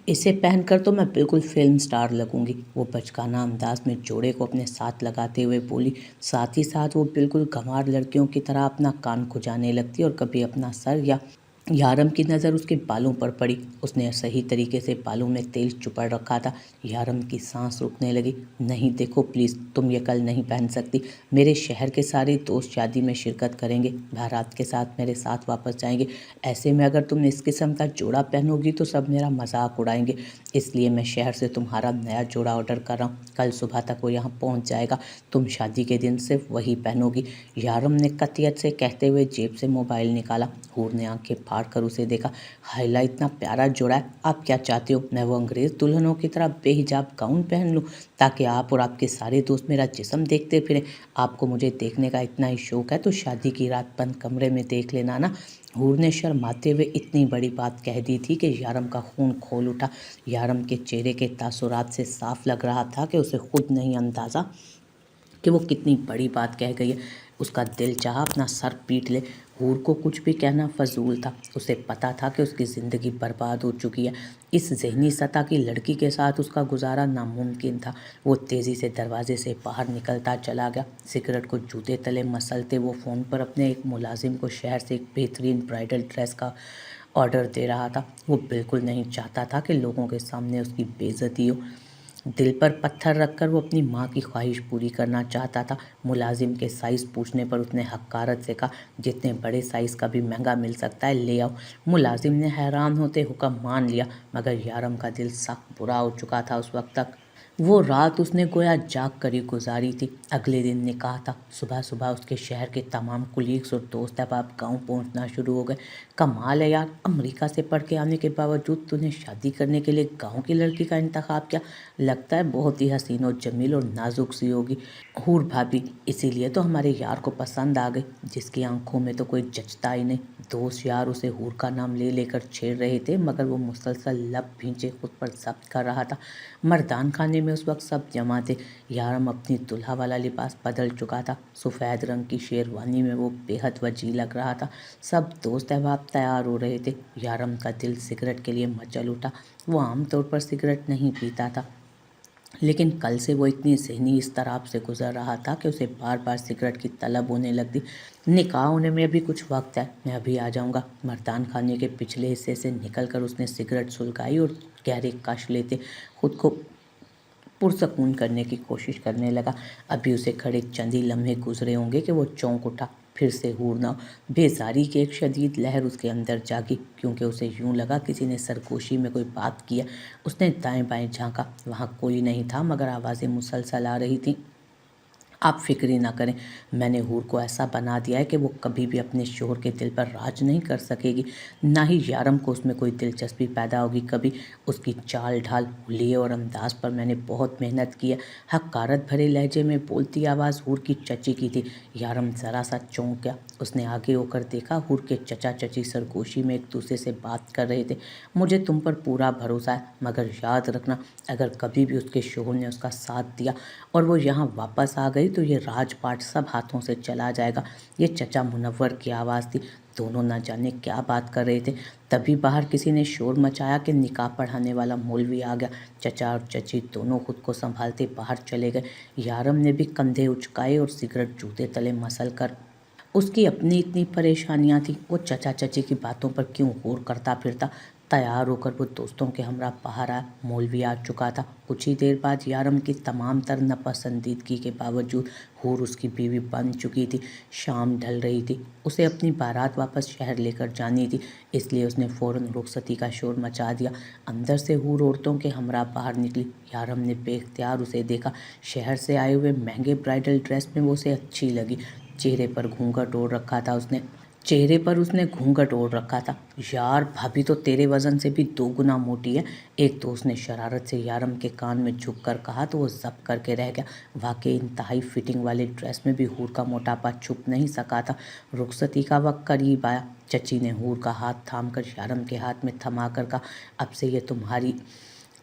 इसे पहनकर तो मैं बिल्कुल फिल्म स्टार लगूंगी, वो बचकाना अंदाज में जोड़े को अपने साथ लगाते हुए बोली। साथ ही साथ वो बिल्कुल गंवार लड़कियों की तरह अपना कान खुजाने लगती और कभी अपना सर या यारम की नज़र उसके बालों पर पड़ी। उसने सही तरीके से बालों में तेल चुपड़ रखा था। यारम की सांस रुकने लगी। नहीं देखो प्लीज़, तुम ये कल नहीं पहन सकती। मेरे शहर के सारे दोस्त शादी में शिरकत करेंगे, बारात के साथ मेरे साथ वापस जाएंगे। ऐसे में अगर तुम इस किस्म का जोड़ा पहनोगी तो सब मेरा मजाक उड़ाएंगे। इसलिए मैं शहर से तुम्हारा नया जोड़ा ऑर्डर कर रहा हूँ। कल सुबह तक वो यहाँ पहुँच जाएगा। तुम शादी के दिन सिर्फ वही पहनोगी। यारम ने कतियत से कहते हुए जेब से मोबाइल निकाला। हूर ने आंखें फाड़ कर उसे देखा। हायला, इतना प्यारा जोड़ा है, आप क्या चाहते हो? मैं वो अंग्रेज़ दुल्हनों की तरह बेहिजाब गाउन पहन लूँ ताकि आप और आपके सारे दोस्त मेरा जिस्म देखते फिरें? आपको मुझे देखने का इतना ही शौक है तो शादी की रात बंद कमरे में देख लेना ना। हूर ने शर्माते हुए इतनी बड़ी बात कह दी थी कि यारम का खून खोल उठा। यारम के चेहरे के तासुरात से साफ लग रहा था कि उसे खुद नहीं अंदाज़ा कि वो कितनी बड़ी बात कह गई है। उसका दिल चाहा अपना सर पीट ले। हूर को कुछ भी कहना फजूल था। उसे पता था कि उसकी ज़िंदगी बर्बाद हो चुकी है। इस जहनी सतह की लड़की के साथ उसका गुजारा नामुमकिन था। वो तेज़ी से दरवाजे से बाहर निकलता चला गया। सिगरेट को जूते तले मसलते वो फ़ोन पर अपने एक मुलाजिम को शहर से एक बेहतरीन ब्राइडल ड्रेस का ऑर्डर दे रहा था। वो बिल्कुल नहीं चाहता था कि लोगों के सामने उसकी बेइज्जती हो। दिल पर पत्थर रखकर वो अपनी माँ की ख्वाहिश पूरी करना चाहता था। मुलाजिम के साइज़ पूछने पर उसने हकारत से कहा, जितने बड़े साइज़ का भी महंगा मिल सकता है ले आओ। मुलाजिम ने हैरान होते हुक्म मान लिया, मगर यारम का दिल सख्त बुरा हो चुका था उस वक्त तक। वो रात उसने गोया जाग कर ही गुजारी थी। अगले दिन निकाह था। सुबह सुबह उसके शहर के तमाम कुलीग्स और दोस्त अब गाँव पहुंचना शुरू हो गए। कमाल है यार, अमेरिका से पढ़ के आने के बावजूद तूने शादी करने के लिए गांव की लड़की का इंतखाब किया। लगता है बहुत ही हसीन और जमील और नाजुक सी होगी। हूर भाभी इसीलिए तो हमारे यार को पसंद आ गई। जिसकी आंखों में तो कोई जचता ही नहीं। दोस्त यार उसे हूर का नाम ले लेकर छेड़ रहे थे, मगर वो मुसलसल लब भींचे खुद पर जब्त कर रहा था। मर्दान खाने में उस वक्त सब जमा थे। यारम अपनी दुल्हा वाला लिबास बदल चुका था। सफ़ेद रंग की शेरवानी में वो बेहद वजी लग रहा था। सब दोस्त अहबाब तैयार हो रहे थे। यारम का दिल सिगरेट के लिए मचल उठा। वो आमतौर पर सिगरेट नहीं पीता था, लेकिन कल से वो इतनी ज़हनी इज़्तिराब से गुज़र रहा था कि उसे बार बार सिगरेट की तलब होने लगती। निकाह होने में अभी कुछ वक्त है, मैं अभी आ जाऊंगा। मर्दान खाने के पिछले हिस्से से निकलकर उसने सिगरेट सुलगाई और गहरे कश लेते खुद को पुरसकून करने की कोशिश करने लगा। अभी उसे खड़े चंद ही लम्हे गुजरे होंगे कि वो चौंक उठा। फिर से हूरना बेजारी की एक शदीद लहर उसके अंदर जागी, क्योंकि उसे यूं लगा किसी ने सरगोशी में कोई बात किया। उसने दाएं बाएं झांका, वहाँ कोई नहीं था, मगर आवाज़ें मुसलसल आ रही थीं। आप फिक्र ही ना करें, मैंने हूर को ऐसा बना दिया है कि वो कभी भी अपने शोहर के दिल पर राज नहीं कर सकेगी। ना ही यारम को उसमें कोई दिलचस्पी पैदा होगी कभी। उसकी चाल ढाल, हुलिये और अंदाज पर मैंने बहुत मेहनत की है। हकारत भरे लहजे में बोलती आवाज़ हूर की चची की थी। यारम ज़रा सा चौंक गया। उसने आगे होकर देखा, हूर के चचा चची सरगोशी में एक दूसरे से बात कर रहे थे। मुझे तुम पर पूरा भरोसा है, मगर याद रखना, अगर कभी भी उसके शोहर ने उसका साथ दिया और वो यहाँ वापस आ गई तो ये राजपाट सब हाथों से चला जाएगा। ये चचा मुनव्वर की आवाज़ थी। दोनों न जाने क्या बात कर रहे थे। तभी बाहर किसी ने शोर मचाया कि निकाह पढ़ाने वाला मौलवी आ गया। चचा और चची दोनों खुद को संभालते बाहर चले गए। यारम ने भी कंधे उचकाए और सिगरेट जूते तले मसल कर। उसकी अपनी इतनी परेशानियां थी, वो चचा चची की बातों पर क्यों गौर करता फिरता। तैयार होकर वो दोस्तों के हमरा बाहर आया। मौलवी आ चुका था। कुछ ही देर बाद यारम की तमाम तर नापसंदीदगी के बावजूद हूर उसकी बीवी बन चुकी थी। शाम ढल रही थी। उसे अपनी बारात वापस शहर लेकर जानी थी, इसलिए उसने फ़ौरन रुखसती का शोर मचा दिया। अंदर से हूर औरतों के हमरा बाहर निकली। यारम ने बेख्तियार उसे देखा। शहर से आए हुए महंगे ब्राइडल ड्रेस में वो उसे अच्छी लगी। चेहरे पर उसने घूंघट ओढ़ रखा था। यार, भाभी तो तेरे वज़न से भी 2 गुना मोटी है, एक दोस्त ने शरारत से यारम के कान में झुककर कहा तो वो जब्त करके रह गया। वाकई इंतहाई फिटिंग वाले ड्रेस में भी हूर का मोटापा छुप नहीं सका था। रुखसती का वक्त करीब आया। चची ने हूर का हाथ थामकर यारम के हाथ में थमाकर कहा, अब से ये तुम्हारी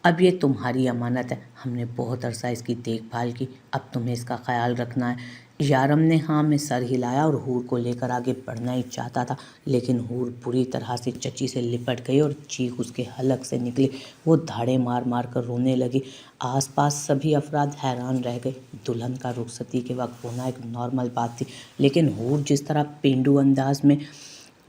اب یہ تمہاری امانت ہے، ہم نے بہت عرصہ اس کی دیکھ بھال کی، اب تمہیں اس کا خیال رکھنا ہے۔ یارم نے ہاں میں سر ہلایا اور حور کو لے کر آگے بڑھنا ہی چاہتا تھا، لیکن حور بری طرح سے چچی سے لپٹ گئی اور چیخ اس کے حلق سے نکلی۔ وہ دھاڑے مار مار کر رونے لگی۔ آس پاس سبھی افراد حیران رہ گئے۔ دلہن کا رخصتی کے وقت ہونا ایک نارمل بات تھی، لیکن حور جس طرح پینڈو انداز میں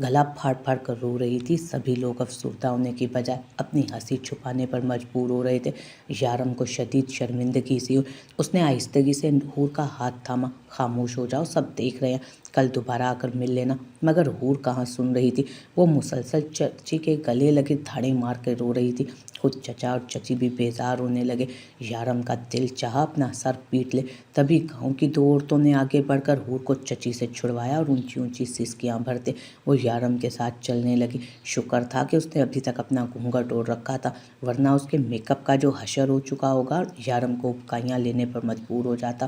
گلا پھاڑ پھاڑ کر رو رہی تھی، سبھی لوگ افسردہ ہونے کی بجائے اپنی ہنسی چھپانے پر مجبور ہو رہے تھے۔ یارم کو شدید شرمندگی سی ہوئی۔ اس نے آہستگی سے حور کا ہاتھ تھاما۔ خاموش ہو جاؤ، سب دیکھ رہے ہیں، کل دوبارہ آ کر مل لینا۔ مگر حور کہاں سن رہی تھی، وہ مسلسل چچی کے گلے لگے دھاڑے مار کے رو رہی تھی۔ خود چچا اور چچی بھی بیزار ہونے لگے۔ یارم کا دل چاہا اپنا سر پیٹ لے، تبھی گاؤں کی دو عورتوں نے آگے بڑھ کر حور کو چچی سے چھڑوایا اور اونچی اونچی سسکیاں بھرتے وہ یارم کے ساتھ چلنے لگی۔ شکر تھا کہ اس نے ابھی تک اپنا گھونگھٹ اوڑھ رکھا تھا، ورنہ اس کے میک اپ کا جو حشر ہو چکا ہوگا، یارم کو اپکائیاں لینے پر مجبور ہو جاتا۔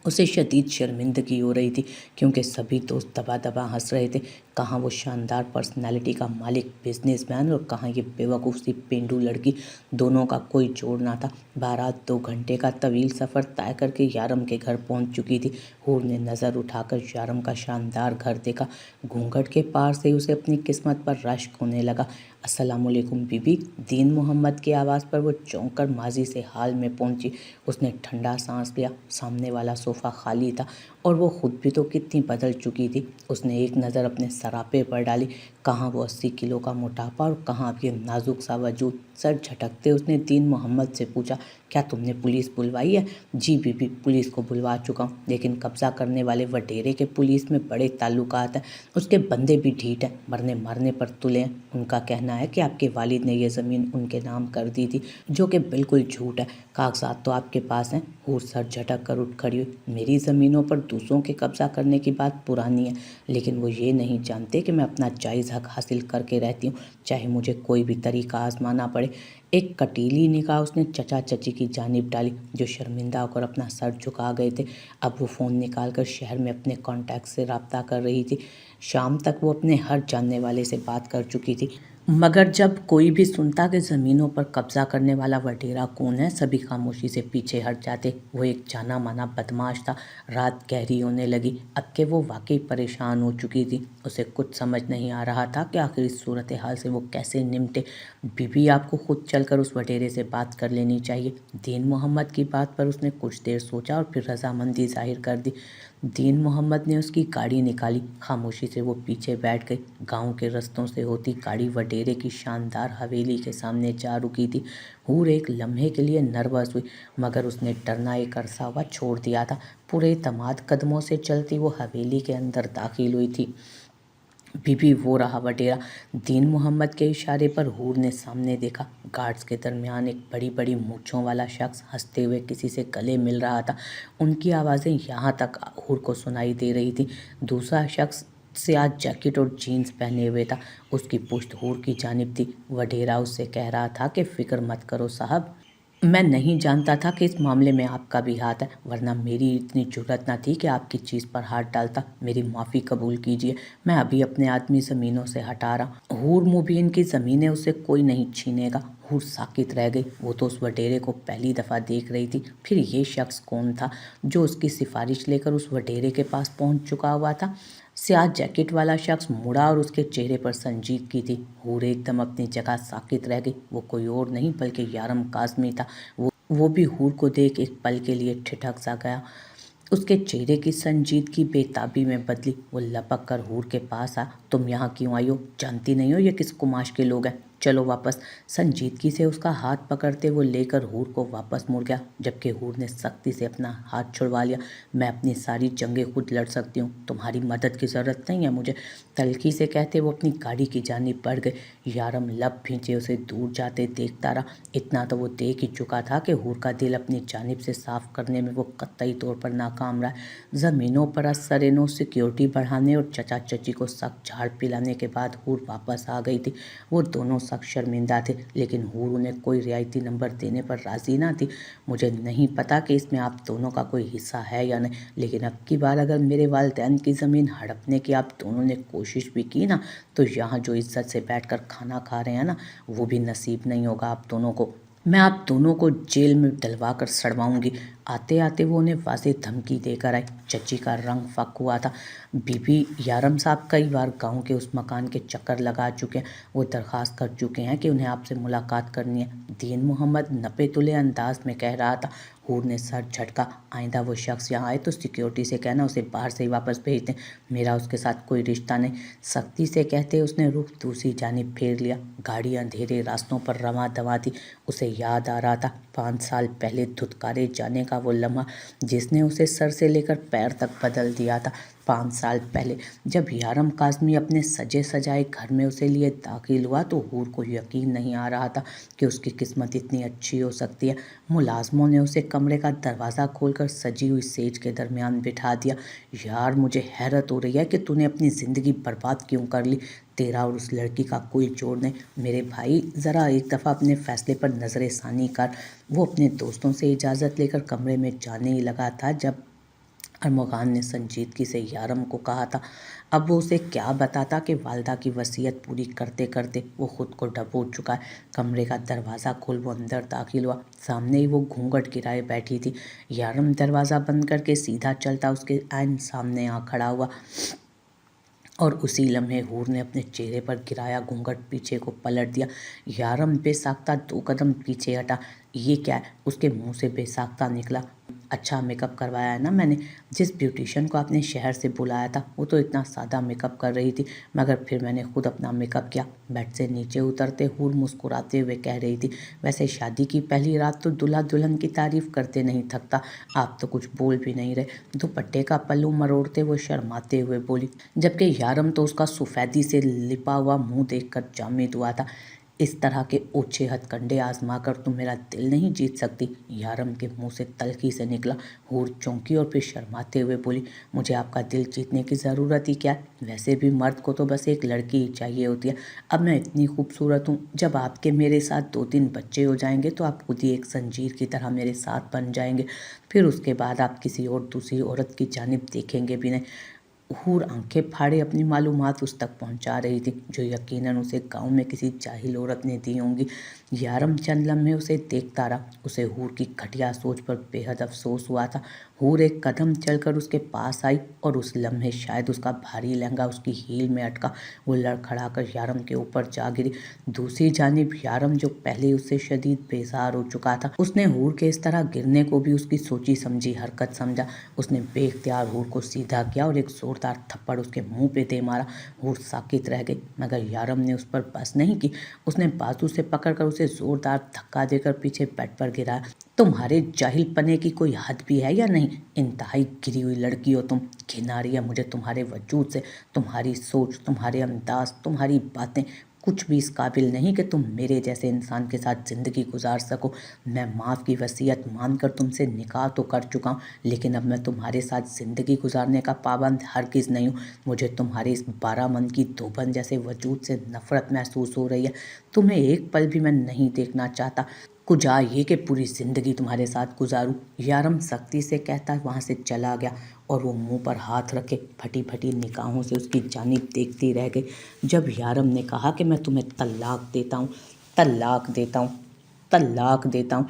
اسے شدید شرمندگی ہو رہی تھی کیونکہ سبھی دوست دبا دبا ہنس رہے تھے۔ کہاں وہ شاندار پرسنالٹی کا مالک بزنس مین اور کہاں یہ بے وقوف سی پینڈو لڑکی، دونوں کا کوئی جوڑ نہ تھا۔ بارات 2 گھنٹے کا طویل سفر طے کر کے یارم کے گھر پہنچ چکی تھی۔ حور نے نظر اٹھا کر یارم کا شاندار گھر دیکھا۔ گھونگھٹ کے پار سے اسے اپنی قسمت پر رشک ہونے لگا۔ السلام علیکم بی بی۔ دین محمد کی آواز پر وہ چونک کر ماضی سے حال میں پہنچی۔ اس نے ٹھنڈا سانس لیا۔ سامنے والا صوفہ خالی تھا اور وہ خود بھی تو کتنی بدل چکی تھی۔ اس نے ایک نظر اپنے سراپے پر ڈالی، کہاں وہ 80 کلو کا موٹاپا اور کہاں اب یہ نازک سا وجود۔ سر جھٹکتے اس نے دین محمد سے پوچھا، کیا تم نے پولیس بلوائی ہے؟ جی بی بی، پولیس کو بلوا چکا ہوں، لیکن قبضہ کرنے والے وڈیرے کے پولیس میں بڑے تعلقات ہیں، اس کے بندے بھی ڈھیٹ ہیں، مرنے مارنے پر تلے ہیں۔ ان کا کہنا ہے کہ آپ کے والد نے یہ زمین ان کے نام کر دی تھی، جو کہ بالکل جھوٹ ہے۔ کاغذات تو آپ کے پاس ہیں۔ حور سر جھٹک کر اٹھ کھڑی ہوئی۔ میری زمینوں پر دوسروں کے قبضہ کرنے کی بات پرانی ہے، لیکن وہ یہ نہیں جانتے کہ میں اپنا جائز حق حاصل کر کے رہتی ہوں، چاہے مجھے کوئی بھی طریقہ آزمانا پڑے۔ ایک کٹیلی نگاہ اس نے چچا چچی کی جانب ڈالی، جو شرمندہ ہو کر اپنا سر جھکا گئے تھے۔ اب وہ فون نکال کر شہر میں اپنے کانٹیکٹ سے رابطہ کر رہی تھی۔ شام تک وہ اپنے ہر جاننے والے سے بات کر چکی تھی، مگر جب کوئی بھی سنتا کہ زمینوں پر قبضہ کرنے والا وڈیرا کون ہے، سبھی خاموشی سے پیچھے ہٹ جاتے۔ وہ ایک جانا مانا بدماش تھا۔ رات گہری ہونے لگی، اب کہ وہ واقعی پریشان ہو چکی تھی۔ اسے کچھ سمجھ نہیں آ رہا تھا کہ آخر اس صورتحال سے وہ کیسے نمٹے۔ بی بی، آپ کو خود چل کر اس وڈیرے سے بات کر لینی چاہیے۔ دین محمد کی بات پر اس نے کچھ دیر سوچا اور پھر رضامندی ظاہر کر دی۔ دین محمد نے اس کی گاڑی نکالی۔ خاموشی سے وہ پیچھے بیٹھ گئی۔ گاؤں کے رستوں سے ہوتی گاڑی وڈیرے کی شاندار حویلی کے سامنے جا رکی تھی۔ حور ایک لمحے کے لیے نروس ہوئی، مگر اس نے ڈرنا ایک عرصہ ہوا چھوڑ دیا تھا۔ پورے اعتماد قدموں سے چلتی وہ حویلی کے اندر داخل ہوئی تھی۔ بی بی، وہ رہا وڈیرا۔ دین محمد کے اشارے پر حور نے سامنے دیکھا۔ گارڈز کے درمیان ایک بڑی بڑی مونچھوں والا شخص ہنستے ہوئے کسی سے گلے مل رہا تھا۔ ان کی آوازیں یہاں تک حور کو سنائی دے رہی تھیں۔ دوسرا شخص سیاہ جیکٹ اور جینز پہنے ہوئے تھا، اس کی پشت حور کی جانب تھی۔ وڈیرا اس سے کہہ رہا تھا کہ فکر مت کرو صاحب، میں نہیں جانتا تھا کہ اس معاملے میں آپ کا بھی ہاتھ ہے، ورنہ میری اتنی جرأت نہ تھی کہ آپ کی چیز پر ہاتھ ڈالتا۔ میری معافی قبول کیجیے، میں ابھی اپنے آدمی زمینوں سے ہٹا رہا۔ حور مبین کی زمینیں اسے کوئی نہیں چھینے گا۔ حور ساکت رہ گئی۔ وہ تو اس وڈیرے کو پہلی دفعہ دیکھ رہی تھی، پھر یہ شخص کون تھا جو اس کی سفارش لے کر اس وڈیرے کے پاس پہنچ چکا ہوا تھا؟ سیاہ جیکٹ والا شخص مڑا اور اس کے چہرے پر سنجیدگی تھی۔ حور ایک دم اپنی جگہ ساکت رہ گئی۔ وہ کوئی اور نہیں بلکہ یارم کاظمی تھا۔ وہ بھی حور کو دیکھ ایک پل کے لیے ٹھٹک سا گیا۔ اس کے چہرے کی سنجیدگی بے تابی میں بدلی۔ وہ لپک کر حور کے پاس آ، تم یہاں کیوں آئی ہو؟ جانتی نہیں ہو یہ کس کماش کے لوگ ہیں؟ چلو واپس۔ سنجیدگی سے اس کا ہاتھ پکڑتے وہ لے کر حور کو واپس مڑ گیا، جبکہ حور نے سختی سے اپنا ہاتھ چھڑوا لیا۔ میں اپنی ساری جنگیں خود لڑ سکتی ہوں، تمہاری مدد کی ضرورت نہیں ہے مجھے، تلخی سے کہتے وہ اپنی گاڑی کی جانب بڑھ گئے۔ یارم لب بھینچے اسے دور جاتے دیکھتا رہا۔ اتنا تو وہ دیکھ ہی چکا تھا کہ حور کا دل اپنی جانب سے صاف کرنے میں وہ قطعی طور پر ناکام رہا ہے۔ زمینوں پر اثر نو سیکیورٹی بڑھانے اور چچا چچی کو سخت جھاڑ پلانے کے بعد حور واپس آ گئی تھی۔ وہ دونوں سخت شرمندہ تھے، لیکن حور انہیں کوئی رعایتی نمبر دینے پر راضی نہ تھی۔ مجھے نہیں پتا کہ اس میں آپ دونوں کا کوئی حصہ ہے یا نہیں، لیکن اب کی بار اگر میرے والدین کی زمین ہڑپنے کی آپ دونوں نے کوشش بھی کی نا، تو یہاں جو عزت سے بیٹھ کر کھانا کھا رہے ہیں نا، وہ بھی نصیب نہیں ہوگا آپ دونوں کو۔ मैं आप दोनों को जेल में डलवा कर सड़वाऊंगी। आते आते वो उन्हें वाज़ेह धमकी देकर आई। चची का रंग फक हुआ था। बीबी यारम साहब कई बार गांव के उस मकान के चक्कर लगा चुके हैं। वो दरख्वास्त कर चुके हैं कि उन्हें आपसे मुलाकात करनी है। दीन मोहम्मद नपे तुले अंदाज में कह रहा था। हूर ने सर झटका। आइंदा वो शख्स यहाँ आए तो सिक्योरिटी से कहना उसे बाहर से ही वापस भेज दें। मेरा उसके साथ कोई रिश्ता नहीं। सख्ती से कहते उसने रुख दूसरी जानिब फेर लिया। गाड़ी अंधेरे रास्तों पर रवां दवां थी। उसे याद आ रहा था 5 साल पहले धुतकारे जाने का वो लम्हा जिसने उसे सर से लेकर पैर तक बदल दिया था। 5 साल पहले जब यारम काज़मी अपने सजे सजाए घर में उसे लिए दाखिल हुआ तो हूर को यकीन नहीं आ रहा था कि उसकी किस्मत इतनी अच्छी हो सकती है। मुलाजमों ने उसे कमरे का दरवाज़ा खोलकर सजी हुई सेज के दरमियान बिठा दिया। यार, मुझे हैरत हो रही है कि तूने अपनी ज़िंदगी बर्बाद क्यों कर ली। तेरा और उस लड़की का कोई जोड़ नहीं। मेरे भाई, ज़रा एक दफ़ा अपने फ़ैसले पर नज़र षानी कर। वो अपने दोस्तों से इजाज़त लेकर कमरे में जाने ही लगा था जब अरमुगान ने संजीदगी से यारम को कहा था। अब वो उसे क्या बताता कि वालदा की वसीयत पूरी करते करते वो खुद को डबोच चुका है। कमरे का दरवाज़ा खोल वो अंदर दाखिल हुआ। सामने ही वो घूंघट गिराए बैठी थी। यारम दरवाज़ा बंद करके सीधा चलता उसके ऐन सामने आ खड़ा हुआ और उसी लम्हे हूर ने अपने चेहरे पर गिराया घूंघट पीछे को पलट दिया। यारम बेसाख्ता 2 कदम पीछे हटा। ये क्या है? उसके मुंह से बेसाख्ता निकला। अच्छा मेकअप करवाया है ना मैंने। जिस ब्यूटिशियन को आपने शहर से बुलाया था वो तो इतना सादा मेकअप कर रही थी, मगर फिर मैंने खुद अपना मेकअप किया। बेड से नीचे उतरते हूर मुस्कुराते हुए कह रही थी, वैसे शादी की पहली रात तो दूल्हा दुल्हन की तारीफ करते नहीं थकता। आप तो कुछ बोल भी नहीं रहे। दुपट्टे का पल्लू मरोड़ते हुए शर्माते हुए बोली, जबकि यारम तो उसका सफ़ेदी से लिपा हुआ मुंह देखकर जामिद हुआ था। इस तरह के ओछे हथकंडे आजमा कर तुम मेरा दिल नहीं जीत सकती। यारम के मुंह से तल्खी से निकला। हूर चौंकी और फिर शर्माते हुए बोली, मुझे आपका दिल जीतने की ज़रूरत ही क्या है? वैसे भी मर्द को तो बस एक लड़की ही चाहिए होती है। अब मैं इतनी खूबसूरत हूँ, जब आपके मेरे साथ 2-3 बच्चे हो जाएंगे तो आप खुद ही एक जंजीर की तरह मेरे साथ बन जाएंगे। फिर उसके बाद आप किसी और दूसरी औरत की जानिब देखेंगे भी नहीं। हूर आंखें फाड़े अपनी मालूमात उस तक पहुंचा रही थी जो यकीनन उसे गांव में किसी जाहिल औरत ने दी होंगी। यारम चंद लम्हे उसे देखता रहा। उसे हूर की घटिया सोच पर बेहद अफसोस हुआ था। हूर एक कदम चलकर उसके पास आई और उस लम्हे शायद उसका भारी लहंगा उसकी हील में अटका। वो लड़खड़ाकर यारम के ऊपर जा गिरी। दूसरी जानिब यारम, जो पहले उससे शदीद बेजार हो चुका था, उसने हूर के इस तरह गिरने को भी उसकी सोची समझी हरकत समझा। उसने बेख्तियार हूर को सीधा किया और एक जोरदार थप्पड़ उसके मुंह पे दे मारा। हूर साकित रह गई, मगर यारम ने उस पर बस नहीं की। उसने बाजू से पकड़कर उसे जोरदार धक्का देकर पीछे बेड पर गिराया। तुम्हारे जाहिल पने की कोई हद भी है या नहीं? इंतहाई गिरी हुई लड़की हो तुम। घिन आ रही है मुझे तुम्हारे वजूद से। तुम्हारी सोच, तुम्हारे अंदाज, तुम्हारी बातें कुछ भी इस काबिल नहीं कि तुम मेरे जैसे इंसान के साथ ज़िंदगी गुजार सको। मैं माफ़ की वसीयत मानकर तुमसे निकाह तो कर चुका हूँ, लेकिन अब मैं तुम्हारे साथ ज़िंदगी गुजारने का पाबंद हरगिज़ नहीं हूँ। मुझे तुम्हारे इस 12 मन की धोबन जैसे वजूद से नफ़रत महसूस हो रही है। तुम्हें एक पल भी मैं नहीं देखना चाहता। कुजा ये कि पूरी ज़िंदगी तुम्हारे साथ गुजारूं। यारम सख्ती से कहता वहाँ से चला गया और वो मुंह पर हाथ रखे फटी फटी निगाहों से उसकी जानिब देखती रह गई। जब यारम ने कहा कि मैं तुम्हें तलाक देता हूँ, तलाक देता हूँ, तलाक देता हूँ,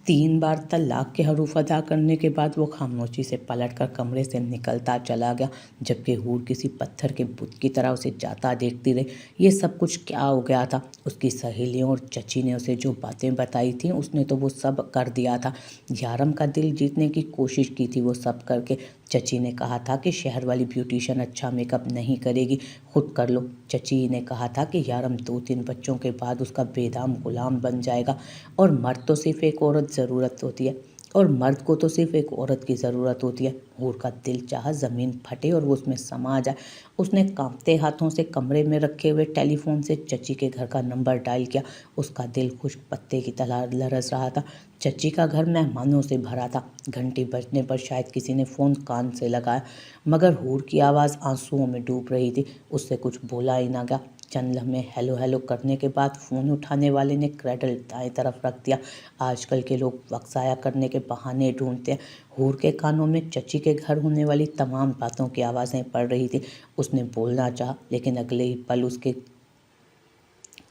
3 बार तलाक के हरूफ अदा करने के बाद वो खामोशी से पलटकर कमरे से निकलता चला गया, जबकि हूर किसी पत्थर के बुत की तरह उसे जाता देखती रही। ये सब कुछ क्या हो गया था? उसकी सहेलियों और चची ने उसे जो बातें बताई थी उसने तो वो सब कर दिया था। यारम का दिल जीतने की कोशिश की थी वो सब करके। चची ने कहा था कि शहर वाली ब्यूटिशियन अच्छा मेकअप नहीं करेगी, खुद कर लो। चची ने कहा था कि यारम 2-3 बच्चों के बाद उसका बेदाम गुलाम बन जाएगा और मर्द तो सिर्फ एक औरत ज़रूरत होती है, और मर्द को तो सिर्फ एक औरत की ज़रूरत होती है। हूर का दिल चाहा ज़मीन फटे और वो उसमें समा जाए। उसने कांपते हाथों से कमरे में रखे हुए टेलीफोन से चची के घर का नंबर डायल किया। उसका दिल खुश्क पत्ते की तरह लरस रहा था। चची का घर मेहमानों से भरा था। घंटी बजने पर शायद किसी ने फ़ोन कान से लगाया, मगर हूर की आवाज़ आंसुओं में डूब रही थी। उससे कुछ बोला ही ना गया। चंद लम्हे हेलो हेलो करने के बाद फ़ोन उठाने वाले ने क्रैडल दाएं तरफ रख दिया। आजकल के लोग वक्त ज़ाया करने के बहाने ढूंढते हैं। हूर के कानों में चची के घर होने वाली तमाम बातों की आवाज़ें पड़ रही थी। उसने बोलना चाहा, लेकिन अगले ही पल उसके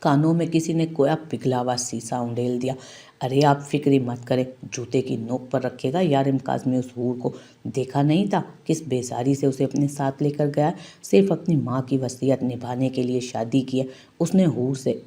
कानों में किसी ने कोया पिघला हुआ शीशा उंडेल दिया। अरे आप फिक्र ही मत करें, जूते की नोक पर रखेगा। यार काज़मी उस हूर को देखा नहीं था, किस बेजारी से उसे अपने साथ लेकर गया। सिर्फ अपनी माँ की वसीयत निभाने के लिए शादी की है उसने हूर से।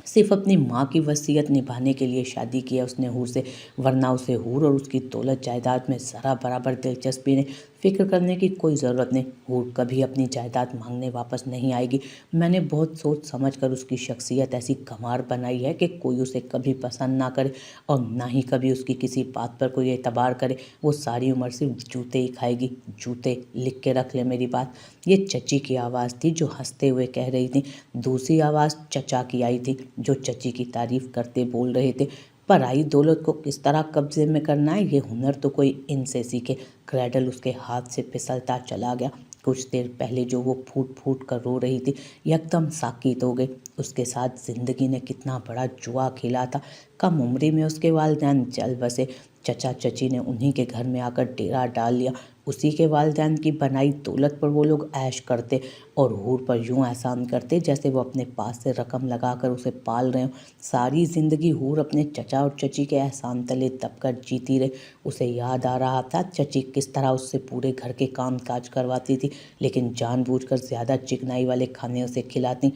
सिर्फ अपनी माँ की वसीयत निभाने के लिए शादी किया उसने हूर से, वरना उसे हूर और उसकी दौलत जायदाद में ज़रा बराबर दिलचस्पी नहीं। फिक्र करने की कोई ज़रूरत नहीं, हूर कभी अपनी जायदाद मांगने वापस नहीं आएगी। मैंने बहुत सोच समझ कर उसकी शख्सियत ऐसी गंवार बनाई है कि कोई उसे कभी पसंद ना करे और ना ही कभी उसकी किसी बात पर कोई एतबार करे। वो सारी उम्र सिर्फ जूते ही खाएगी, जूते। लिख के रख ले मेरी बात। ये चची की आवाज़ थी जो हंसते हुए कह रही थी। दूसरी आवाज़ चचा की आई थी जो चची की तारीफ करते बोल रहे थे। पराई दौलत को किस तरह कब्जे में करना है ये हुनर तो कोई इनसे सीखे। क्रैडल उसके हाथ से फिसलता चला गया। कुछ देर पहले जो वो फूट फूट कर रो रही थी एकदम साकित हो गई। उसके साथ जिंदगी ने कितना बड़ा जुआ खेला था। कम उम्री में उसके वालिदैन चल बसे। चचा चची ने उन्हीं के घर में आकर डेरा डाल लिया। उसी के वालिदैन की बनाई दौलत पर वो लोग ऐश करते और हूर पर यूं एहसान करते जैसे वो अपने पास से रकम लगाकर उसे पाल रहे हो। सारी जिंदगी हूर अपने चचा और चची के एहसान तले दबकर जीती रही। उसे याद आ रहा था चची किस तरह उससे पूरे घर के काम काज करवाती थी, लेकिन जानबूझकर ज़्यादा चिकनाई वाले खाने उसे खिलाती।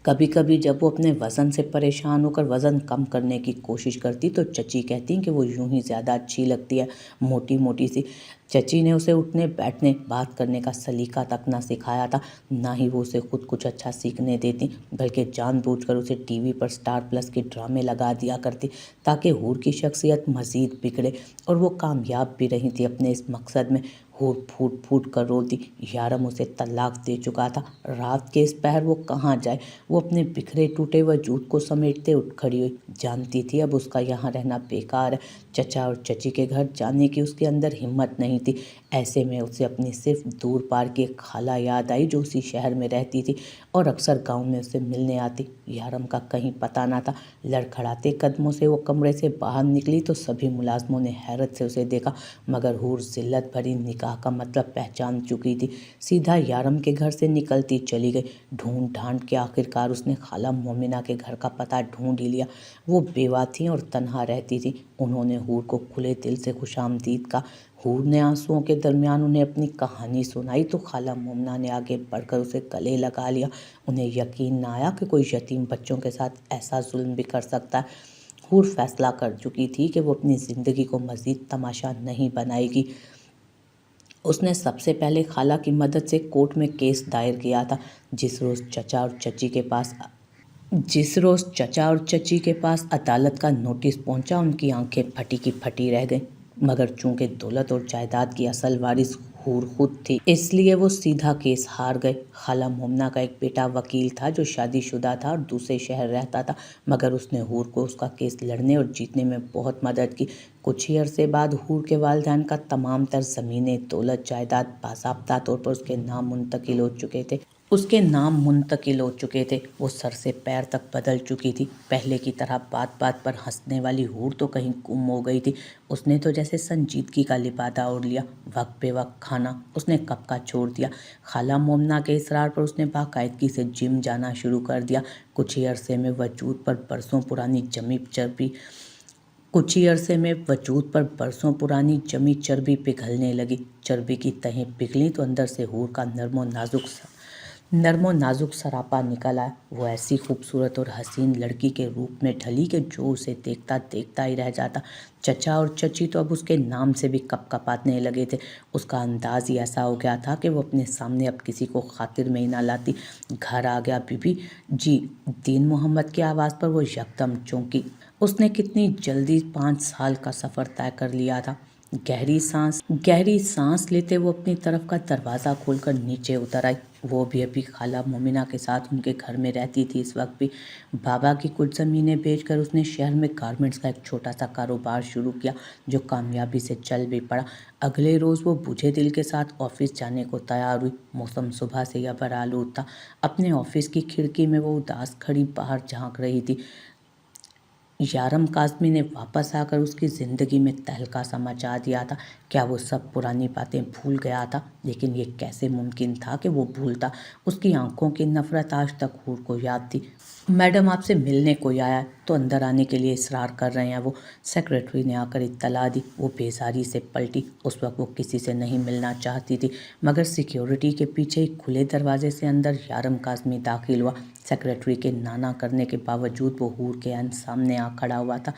कभी कभी जब वो अपने वज़न से परेशान होकर वज़न कम करने की कोशिश करती तो चची कहती कि वो यूं ही ज़्यादा अच्छी लगती है, मोटी मोटी सी। चची ने उसे उठने बैठने बात करने का सलीका तक ना सिखाया था, ना ही वो उसे खुद कुछ अच्छा सीखने देती, बल्कि जानबूझकर उसे टीवी पर स्टार प्लस के ड्रामे लगा दिया करती ताकि हूर की शख्सियत मज़ीद बिगड़े। और वो कामयाब भी रही थी अपने इस मकसद में। हूर फूट फूट कर रोती। यारम उसे तलाक दे चुका था। रात के इस पहर वो कहाँ जाए। वो अपने बिखरे टूटे वजूद को समेटते उठ खड़ी हुई। जानती थी अब उसका यहाँ रहना बेकार है। चचा और चची के घर जाने की उसके अंदर हिम्मत नहीं थी। ऐसे में उसे अपनी सिर्फ दूर पार की एक खाला याद आई जो उसी शहर में रहती थी और अक्सर गांव में उसे मिलने आती। यारम का कहीं पता ना था। लड़खड़ाते कदमों से वो कमरे से बाहर निकली तो सभी मुलाजमों ने हैरत से उसे देखा, मगर हूर जिल्लत भरी निगाह का मतलब पहचान चुकी थी। सीधा यारम के घर से निकलती चली गई। ढूंढ ढांड के आखिरकार उसने खाला मोमिना के घर का पता ढूंढ ही लिया। वो बेवा थी और तन्हा रहती थी। उन्होंने हूर को खुले दिल से खुशामदीद कहा। हूर ने आंसुओं के दरमियान उन्हें अपनी कहानी सुनाई तो खाला मोमिना ने आगे बढ़कर उसे गले लगा लिया। उन्हें यकीन न आया कि कोई यतीम बच्चों के साथ ऐसा जुल्म भी कर सकता है। हूर फैसला कर चुकी थी कि वो अपनी ज़िंदगी को मज़ीद तमाशा नहीं बनाएगी। उसने सबसे पहले खाला की मदद से कोर्ट में केस दायर किया था। जिस रोज़ चचा और चची के पास अदालत का नोटिस पहुंचा उनकी आंखें फटी की फटी रह गईं। मगर चूंकि दौलत और जायदाद की असल वारिस हूर खुद थी इसलिए वो सीधा केस हार गए। खाला मोमना का एक बेटा वकील था जो शादीशुदा था और दूसरे शहर रहता था, मगर उसने हूर को उसका केस लड़ने और जीतने में बहुत मदद की। कुछ ही अरसे बाद हूर के वालिदैन का तमाम तर ज़मीनें दौलत जायदाद बाज़ाब्ता तौर पर उसके नाम मुंतकिल हो चुके थे। वो सर से पैर तक बदल चुकी थी। पहले की तरह बात बात पर हंसने वाली हूर तो कहीं गुम हो गई थी। उसने तो जैसे संजीदगी का लिबादा ओढ़ लिया। वक्त बे वक्त खाना उसने कब का छोड़ दिया। खाला मोमना के इसरार पर उसने बाकायदगी से जिम जाना शुरू कर दिया। कुछ ही अरसे में वजूद पर बरसों पुरानी जमी चर्बी पिघलने लगी। चर्बी की तहें पिघली तो अंदर से हूर का नरमो नाजुक सरापा निकल आया। वो ऐसी खूबसूरत और हसीन लड़की के रूप में ढली कि जो उसे देखता देखता ही रह जाता। चचा और चची तो अब उसके नाम से भी कपकपाने लगे थे। उसका अंदाज ही ऐसा हो गया था कि वो अपने सामने अब किसी को खातिर में ही ना लाती। घर आ गया बीबी जी। दीन मोहम्मद की आवाज़ पर वो यकदम चौंकी। उसने कितनी जल्दी 5 साल का सफ़र तय कर लिया था। गहरी सांस लेते वो अपनी तरफ का दरवाज़ा खोलकर नीचे उतर आई। वो भी अभी खाला मोमिना के साथ उनके घर में रहती थी। इस वक्त भी बाबा की कुछ ज़मीनें बेचकर उसने शहर में गारमेंट्स का एक छोटा सा कारोबार शुरू किया जो कामयाबी से चल भी पड़ा। अगले रोज़ वो बुझे दिल के साथ ऑफिस जाने को तैयार हुई। मौसम सुबह से ही अबरआलूद था। अपने ऑफिस की खिड़की में वो उदास खड़ी बाहर झांक रही थी। यारम काज़मी ने वापस आकर उसकी ज़िंदगी में तहलका सा मचा दिया था। क्या वो सब पुरानी बातें भूल गया था? लेकिन ये कैसे मुमकिन था कि वो भूलता? उसकी आंखों की नफ़रत आज तक हूर को याद थी। मैडम आपसे मिलने कोई आया है। तो अंदर आने के लिए इसरार कर रहे हैं वो। सेक्रेटरी ने आकर इत्तला दी। वो बेजारी से पलटी। उस वक्त वो किसी से नहीं मिलना चाहती थी, मगर सिक्योरिटी के पीछे ही खुले दरवाजे से अंदर यारम काज़मी दाखिल हुआ। सेक्रेटरी के नाना करने के बावजूद वो हूर के ऐन सामने आ खड़ा हुआ था।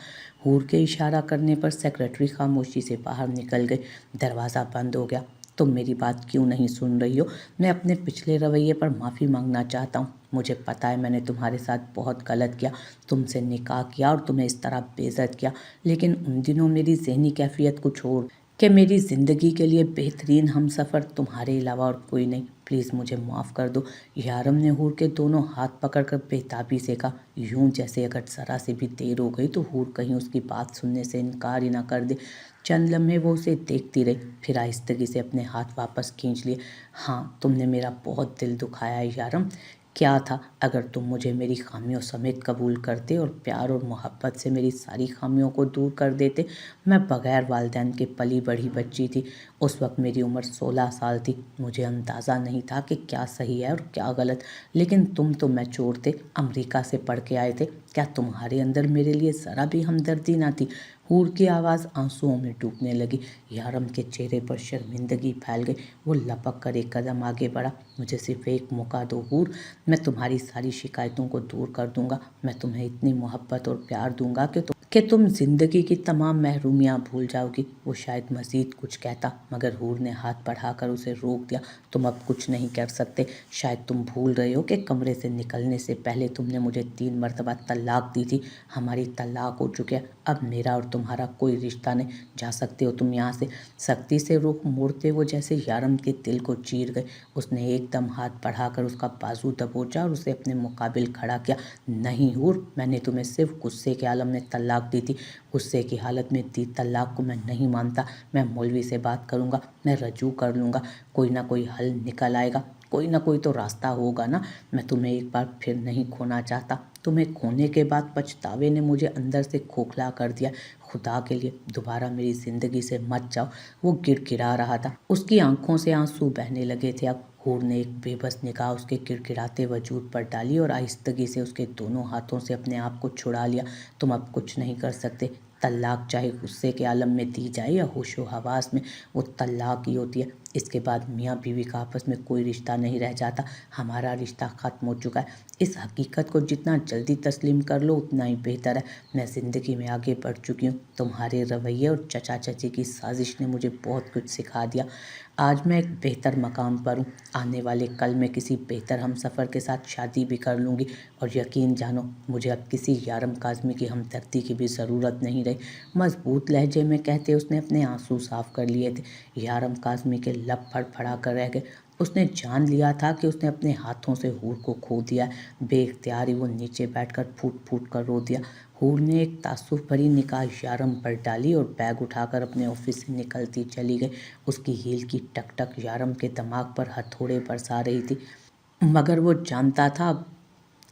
हूर के इशारा करने पर सेक्रेटरी खामोशी से बाहर निकल गई। दरवाज़ा बंद हो गया। तुम मेरी बात क्यों नहीं सुन रही हो? मैं अपने पिछले रवैये पर माफ़ी मांगना चाहता हूँ। मुझे पता है मैंने तुम्हारे साथ बहुत गलत किया, तुमसे निकाह किया और तुम्हें इस तरह बेइज्जत किया, लेकिन उन दिनों मेरी ज़हनी कैफियत कुछ और कि मेरी ज़िंदगी के लिए बेहतरीन हमसफ़र तुम्हारे अलावा और कोई नहीं। प्लीज़ मुझे माफ़ कर दो। यारम ने हूर के दोनों हाथ पकड़कर बेताबी से कहा, यूं जैसे अगर ज़रा से भी देर हो गई तो हूर कहीं उसकी बात सुनने से इनकार ही ना कर दे। चंद लम्हे वो उसे देखती रही, फिर आहिस्तगी से अपने हाथ वापस खींच लिए। हाँ, तुमने मेरा बहुत दिल दुखाया है यारम। क्या था अगर तुम मुझे मेरी खामियों समेत कबूल करते और प्यार और मोहब्बत से मेरी सारी खामियों को दूर कर देते। मैं बग़ैर वालिदैन के पली बढ़ी बच्ची थी। उस वक्त मेरी उम्र 16 साल थी। मुझे अंदाज़ा नहीं था कि क्या सही है और क्या गलत, लेकिन तुम तो मैच्योर थे, अमेरिका से पढ़ के आए थे। क्या तुम्हारे अंदर मेरे लिए ज़रा भी हमदर्दी ना थी? हूर की आवाज़ आंसुओं में डूबने लगी। यारम के चेहरे पर शर्मिंदगी फैल गई। वो लपक कर एक कदम आगे बढ़ा। मुझे सिर्फ एक मौका दो हूर, मैं तुम्हारी सारी शिकायतों को दूर कर दूंगा। मैं तुम्हें इतनी मोहब्बत और प्यार दूंगा कि तुम जिंदगी की तमाम महरूमियाँ भूल जाओगी। वो शायद मज़ीद कुछ कहता, मगर हूर ने हाथ बढ़ाकर उसे रोक दिया। तुम अब कुछ नहीं कर सकते। शायद तुम भूल रहे हो कि कमरे से निकलने से पहले तुमने मुझे 3 मरतबा तलाक दी थी। हमारी तलाक हो चुकी है। अब मेरा और तुम्हारा कोई रिश्ता नहीं। जा सकते हो तुम यहाँ से। सख्ती से रुख मोड़ते वो जैसे यारम के दिल को चीर गए। उसने एकदम हाथ बढ़ाकर उसका बाजू दबोचा और उसे अपने मुकाबिल खड़ा किया। नहीं हूर, मैंने तुम्हें सिर्फ गुस्से के आलम में तलाक दी थी। गुस्से की हालत में दी तलाक को मैं नहीं मानता। मैं मौलवी से बात करूँगा, मैं रजू कर लूँगा। कोई ना कोई हल निकल आएगा। कोई ना कोई तो रास्ता होगा ना। मैं तुम्हें एक बार फिर नहीं खोना चाहता। तुम्हें खोने के बाद पछतावे ने मुझे अंदर से खोखला कर दिया। खुदा के लिए दोबारा मेरी ज़िंदगी से मत जाओ। वो गिड़गिड़ा रहा था। उसकी आंखों से आंसू बहने लगे थे। अब हूर ने एक बेबस निगाह उसके गिड़गिड़ाते वजूद पर डाली और आहिस्तगी से उसके दोनों हाथों से अपने आप को छुड़ा लिया। तुम अब कुछ नहीं कर सकते। तलाक चाहे गुस्से के आलम में दी जाए या होशो हवास में, वो तलाक ही होती है। इसके बाद मियाँ बीवी का आपस में कोई रिश्ता नहीं रह जाता। हमारा रिश्ता ख़त्म हो चुका है। इस हकीकत को जितना जल्दी तस्लीम कर लो उतना ही बेहतर है। मैं ज़िंदगी में आगे बढ़ चुकी हूँ। तुम्हारे रवैये और चचा चची की साजिश ने मुझे बहुत कुछ सिखा दिया। आज मैं एक बेहतर मकाम पर हूँ। आने वाले कल मैं किसी बेहतर हमसफ़र के साथ शादी भी कर लूँगी। और यकीन जानो, मुझे अब किसी यारम काज़मी की हमदर्दी की भी ज़रूरत नहीं रही। मज़बूत लहजे में कहते उसने अपने आंसू साफ़ कर लिए थे। यारम काज़मी के लब फड़फड़ा कर रह गए। उसने जान लिया था कि उसने अपने हाथों से हूर को खो दिया। बेइख्तियार ही वो नीचे बैठकर फूट फूट कर रो दिया। हूर ने एक तासुफ भरी निगाह यारम पर डाली और बैग उठाकर अपने ऑफिस से निकलती चली गई। उसकी हील की टक टक यारम के दिमाग पर हथौड़े बरसा रही थी, मगर वो जानता था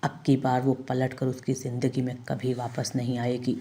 अब की बार वो पलट कर उसकी ज़िंदगी में कभी वापस नहीं आएगी।